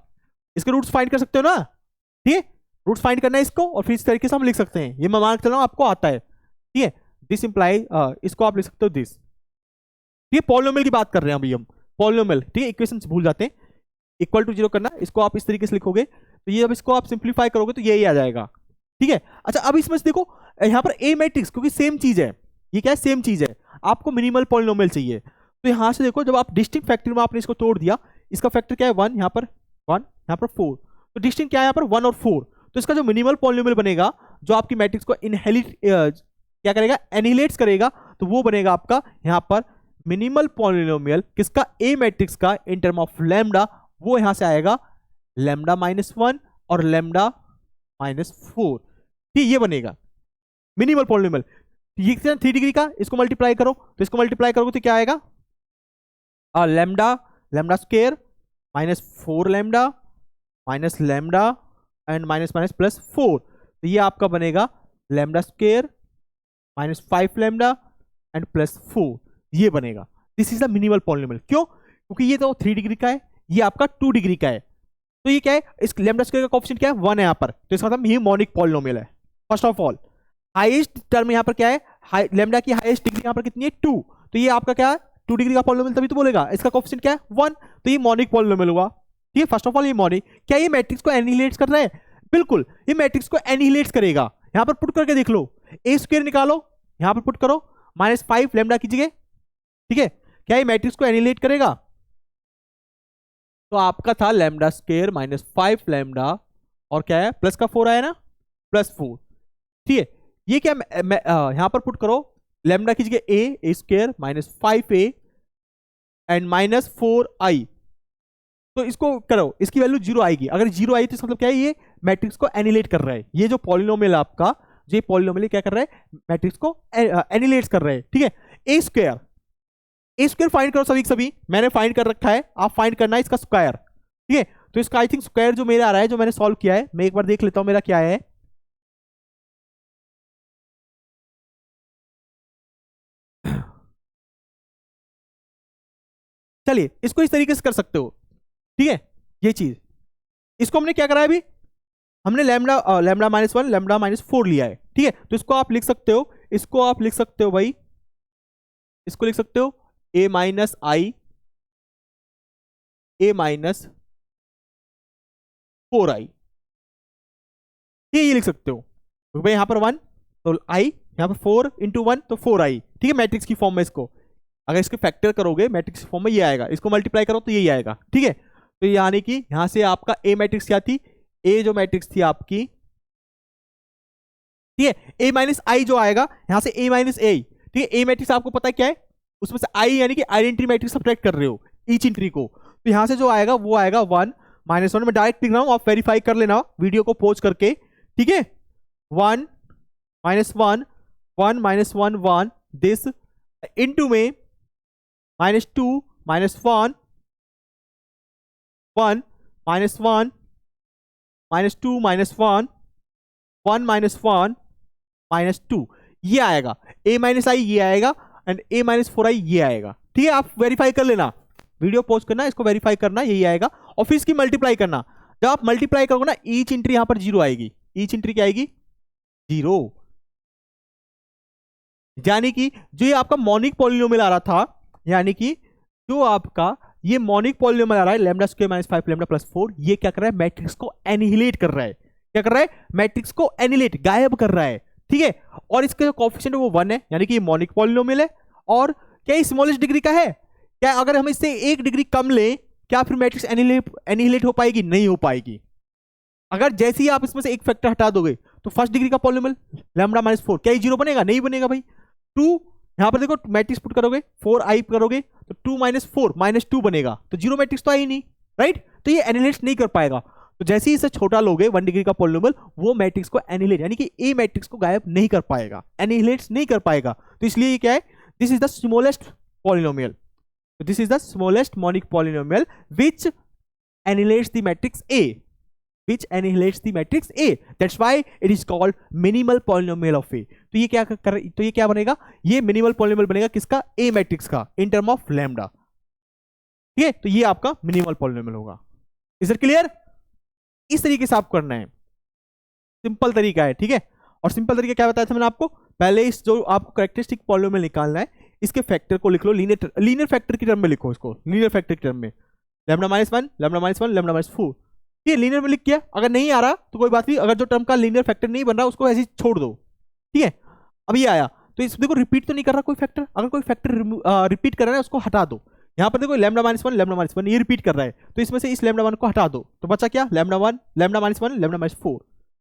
इसके रूट्स फाइंड कर सकते हो ना, ठीक है, रूट्स फाइंड करना है इसको, और फिर इस तरीके से हम लिख सकते हैं, ये मैं मान के चल रहा हूं आपको आता है, ठीक है, दिस इंप्लाई, इसको आप लिख सकते हो दिस, ठीक है, पॉलिनोमियल की बात कर रहे हैं अभी हम, पॉलिनोमियल, ठीक है, इक्वेशन से भूल जाते हैं, = 0 करना, इसको आप इस तरीके से लिखोगे, तो ये अब इसको आप सिंप्लीफाई करोगे तो यही आ जाएगा, ठीक है। अच्छा, अब इसमें से देखो, यहाँ पर ए मैट्रिक्स, क्योंकि सेम चीज है, ये क्या है, सेम चीज है, आपको मिनिमल पॉलिनोमियल चाहिए, तो यहां से देखो, जब आप डिस्टिंक्ट फैक्टर में आपने इसको तोड़ दिया, इसका फैक्टर क्या है 1, यहाँ पर 1, यहाँ पर 4, तो डिस्टिंक्ट क्या है यहाँ पर 1 और 4, तो इसका जो मिनिमल पॉलिनोमियल बनेगा, जो आपकी मैट्रिक्स को क्या करेगा, एनिहिलेट्स करेगा, तो वो बनेगा आपका यहाँ पर मिनिमल पॉलिनोमियल किसका, ए मैट्रिक्स का इन टर्म ऑफ लैम्डा, वो यहां से आएगा लैम्डा -1 और लैम्डा -4, ठीक, ये बनेगा मिनिमल पॉलिनोमियल। ये 3 डिग्री का, इसको मल्टीप्लाई करो, तो इसको मल्टीप्लाई करोगे तो क्या आएगा, lambda lambda square -4 lambda minus lambda and minus minus +4, तो ये आपका बनेगा लैम्डा स्क्वायर -5 लैम्डा एंड +4, ये बनेगा। This is the minimal polynomial. क्यों? क्योंकि ये तो 3 डिग्री का है, ये आपका 2 डिग्री का है, तो ये क्या है, इस लैम्डा स्क्वायर का कोएफिशिएंट क्या है, 1 है यहाँ पर, तो इसका मतलब ये मॉनिक पॉलिनोमियल है। First of all highest term यहाँ पर क्या है, लैम्डा की हाईएस्ट डिग्री यहाँ पर कितनी है, 2, तो ये आपका क्या है 2 डिग्री का पॉलिनोमियल, तभी तो बोलेगा इसका कोएफिशिएंट क्या है 1, तो ये मॉनिक पॉलिनोमियल हुआ। ठीक है, फर्स्ट ऑफ ऑल ये मॉनिक, क्या ये मैट्रिक्स को एनिहिलेट कर रहा है, बिल्कुल ये मैट्रिक्स को एनिहिलेट करेगा। यहाँ पर पुट करके देख लो, ए स्क्वायर निकालो, यहाँ पर पुट करो -5 लैम्डा की जगह, ठीक है, क्या ये मैट्रिक्स को एनिहिलेट करेगा, तो आपका था लैम्डा स्क्वायर -5 लैम्डा और क्या है प्लस का 4 आया ना, +4, ठीक है, ये क्या यहां पर पुट करो लैम्डा की जगह ए स्क्वायर -5a एंड -4i, तो इसको करो, इसकी वैल्यू 0 आएगी, अगर 0 आई तो इसका मतलब क्या है, ये मैट्रिक्स को एनिहिलेट कर रहा है, ये जो पॉलिनोमियल आपका, जो पॉलिनोमियल क्या कर रहा है, मैट्रिक्स को एनिहिलेट कर रहा है। ठीक है, ए स्क्वायर फाइंड करो सभी, मैंने फाइंड कर रखा है, आप फाइंड करना है इसका स्क्वायर। ठीक है, तो इसका आई थिंक स्क्वायर जो मेरा आ रहा है, जो मैंने सॉल्व किया है, मैं एक बार देख लेता हूं मेरा क्या है। चलिए इसको इस तरीके से कर सकते हो, ठीक है, ये चीज, इसको हमने क्या करा है अभी, हमने लैम्डा -1 लैम्डा -4 लिया है। ठीक है, तो इसको आप लिख सकते हो, इसको आप लिख सकते हो भाई, इसको लिख सकते हो a -i a -4i, ये लिख सकते हो, तो भाई यहाँ पर 1 तो i, यहाँ पर 4 × 1 तो 4i, ठीक है, मैट्रिक्स की फॉर्म में इसको, अगर इसके फैक्टर करोगे मैट्रिक्स फॉर्म में ये आएगा, इसको मल्टीप्लाई करो तो यही आएगा। ठीक है, तो यानी कि यहां से आपका ए मैट्रिक्स क्या थी, ए जो मैट्रिक्स थी आपकी, ठीक है, ए -i जो आएगा यहां से a -a, ठीक है, ए मैट्रिक्स आपको पता है क्या है, उसमें से i यानी कि आइडेंटिटी मैट्रिक्स सब्ट्रैक्ट कर रहे हो ईच एंट्री को, तो यहां से जो आएगा वो आएगा 1 -1, मैं डायरेक्ट लिख रहा हूं, आप वेरीफाई कर लेना वीडियो को पॉज करके। ठीक है, 1 -1 1 -1 1 दिस इनटू में -2 -1 1 -1 -2 -1 1 -1 -2, ये आएगा a -i, ये आएगा एंड a -4i, ये आएगा। ठीक है, आप वेरीफाई कर लेना, वीडियो पोस्ट करना, इसको वेरीफाई करना, यही आएगा, और फिर इसकी मल्टीप्लाई करना, जब आप मल्टीप्लाई करोगे ना ईच एंट्री यहां पर 0 आएगी, ईच एंट्री क्या आएगी 0, यानी कि जो ये आपका मॉनिक पॉलिनोमियल आ रहा था, यानी कि जो आपका ये मॉनिक पॉलिनोमियल आ रहा है लैम्डा स्क्वायर -5 लैम्डा +4, ये क्या कर रहा है, मैट्रिक्स को एनिहिलेट कर रहा है, क्या कर रहा है, मैट्रिक्स को एनिहिलेट, गायब कर रहा है। ठीक है, और इसका जो कोएफिशिएंट है वो 1 है, यानी कि ये मॉनिक पॉलिनोमियल है, और क्या स्मॉलेस्ट डिग्री का है, क्या अगर हम इससे 1 डिग्री कम लें, क्या फिर मैट्रिक्स एनिहिलेट हो पाएगी, नहीं हो पाएगी। अगर जैसे ही आप इसमें से एक फैक्टर हटा दोगे तो फर्स्ट डिग्री का पॉलिनोमियल लैम्डा -4 क्या ये 0 बनेगा, नहीं बनेगा भाई। 2 यहां पर देखो मैट्रिक्स पुट करोगे 4i करोगे तो 2 -4 -2 बनेगा, तो 0 मैट्रिक्स तो आई नहीं, राइट, तो ये एनिहिलेट नहीं कर पाएगा। तो जैसे ही इसे छोटा लोगे 1 डिग्री का पॉलिनोमियल, वो मैट्रिक्स को एनिहिलेट यानी कि ए मैट्रिक्स को गायब नहीं कर पाएगा, एनिहिलेट नहीं कर पाएगा, तो इसलिए ये क्या है, this is the smallest polynomial, this is the smallest monic polynomial which annihilates the matrix A, which annihilates the matrix A. That's why it is called minimal polynomial of A. तो ये क्या तो ये क्या बनेगा, ये मिनिमल पॉलिनोमियल बनेगा किसका, A मैट्रिक्स का, इन टर्म ऑफ लैम्डा। ठीक है, तो ये आपका मिनिमल पॉलिनोमियल होगा। Is it clear? इस तरीके से आप करना है, सिंपल तरीका है। ठीक है, और सिंपल तरीका क्या बताया था मैंने आपको, पहले इस जो आपको कैरेक्टरिस्टिक पॉलिनोमियल निकालना है, इसके फैक्टर को लिख लो, लीनियर फैक्टर की टर्म में लिखो इसको, लीनियर फैक्टर की टर्म में, लैम्डा -1 लैम्डा -1 लैम्डा -4, ये लीनियर में लिख किया। अगर नहीं आ रहा तो कोई बात नहीं, अगर जो टर्म का लीनियर फैक्टर नहीं बन रहा उसको ऐसे ही छोड़ दो। ठीक है, अब ये आया तो इस देखो रिपीट तो नहीं कर रहा कोई फैक्टर, अगर कोई फैक्टर रिपीट कर रहा है उसको हटा दो। यहाँ पर देखो लैम्डा -1 ये रिपीट कर रहा है, तो इसमें से इस लैम्डा 1 को हटा दो, तो बचा क्या, लैम्डा 1 लैम्डा -1 लैम्डा -4,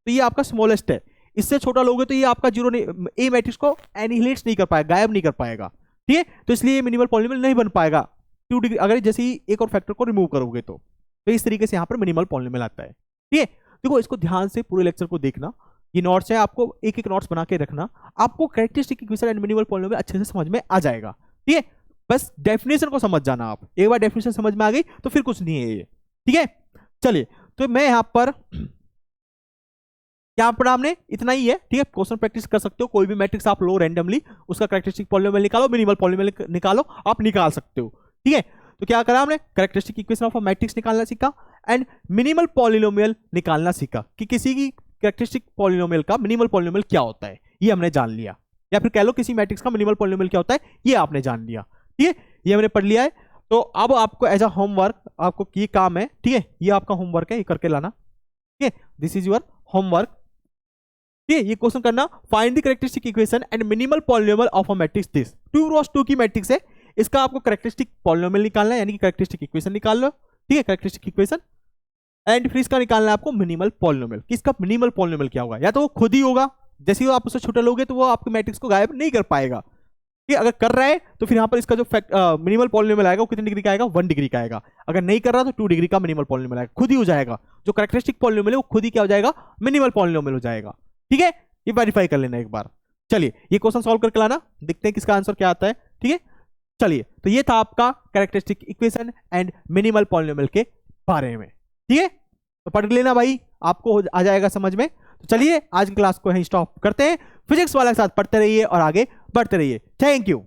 तो ये आपका स्मॉलेस्ट है। इससे छोटा लोगे तो ये आपका 0 नहीं, ए मैट्रिक्स को एनिहिलेट नहीं कर पाएगा, गायब नहीं कर पाएगा। ठीक है, तो इसलिए मिनिमल पॉलिनोमियल नहीं बन पाएगा 2 डिग्री, अगर जैसे ही एक और फैक्टर को रिमूव करोगे तो। तो इस तरीके से यहाँ पर मिनिमल पॉलिनोमियल आता है। ठीक है, देखो इसको ध्यान से पूरे लेक्चर को देखना, ये नोट्स है, आपको एक एक नोट्स बना के रखना, आपको characteristic equation and minimal polynomial अच्छे से समझ में आ जाएगा। ठीक है, बस डेफिनेशन को समझ जाना आप, एक बार डेफिनेशन समझ में आ गई तो फिर कुछ नहीं है ये। ठीक है, चलिए तो मैं यहाँ पर क्या पढ़ा हमने, इतना ही है। ठीक है, क्वेश्चन प्रैक्टिस कर सकते हो, कोई भी मैट्रिक्स आप लो रैंडमली, उसका कैरेक्टरिस्टिक पॉलिनोमियल निकालो, मिनिमल पॉलिनोमियल निकालो, आप निकाल सकते हो। ठीक है, तो क्या करा हमने, characteristic equation of a matrix निकालना सीखा एंड मिनिमल पॉलिनोमियल निकालना सीखा कि किसी की कैरेक्टरिस्टिक पॉलिनोमियल का मिनिमल पॉलिनोमियल क्या होता है, ये हमने जान लिया, या फिर कह लो किसी मैट्रिक्स का मिनिमल पॉलिनोमियल क्या होता है, ये आपने जान लिया। ठीक है, ये हमने पढ़ लिया है। तो अब आपको एज अ होमवर्क आपको ये काम है, ठीक है, ये आपका होमवर्क है, ये करके लाना। ठीक है, दिस इज योर होमवर्क। ठीक है, ये क्वेश्चन करना, find the characteristic equation and minimal polynomial of a matrix this 2 cross 2 की मैट्रिक्स है, इसका आपको कैरेक्टरिस्टिक पॉलिनोमियल निकालना है, यानी कि कैरेक्टरिस्टिक इक्वेशन निकाल लो। ठीक है, कैरेक्टरिस्टिक इक्वेशन एंड फिर इसका निकालना है आपको मिनिमल पॉलिनोमियल, कि इसका मिनिमल पॉलिनोमियल क्या होगा, या तो वो खुद ही होगा, जैसे ही आप उससे छूटे लोगे तो वो आपके मैट्रिक्स को गायब नहीं कर पाएगा। ठीक है, अगर कर रहा है तो फिर यहाँ पर इसका जो मिनिमल पॉलिनोमियल आएगा वो कितने डिग्री का आएगा, 1 डिग्री का आएगा। अगर नहीं कर रहा तो 2 डिग्री का मिनिमल पॉलिनोमियल आएगा, खुद ही हो जाएगा। जो कैरेक्टरिस्टिक पॉलिनोमियल है वो खुद ही क्या हो जाएगा, मिनिमल पॉलिनोमियल हो जाएगा। ठीक है, ये वेरीफाई कर लेना एक बार। चलिए ये क्वेश्चन सॉल्व करके लाना, देखते हैं किसका आंसर क्या आता है। ठीक है, चलिए तो ये था आपका characteristic equation and minimal polynomial के बारे में। ठीक है, तो पढ़ लेना भाई, आपको आ जाएगा समझ में। तो चलिए आज की क्लास को यहीं स्टॉप करते हैं, फिजिक्स वाले के साथ पढ़ते रहिए और आगे बढ़ते रहिए। Thank you.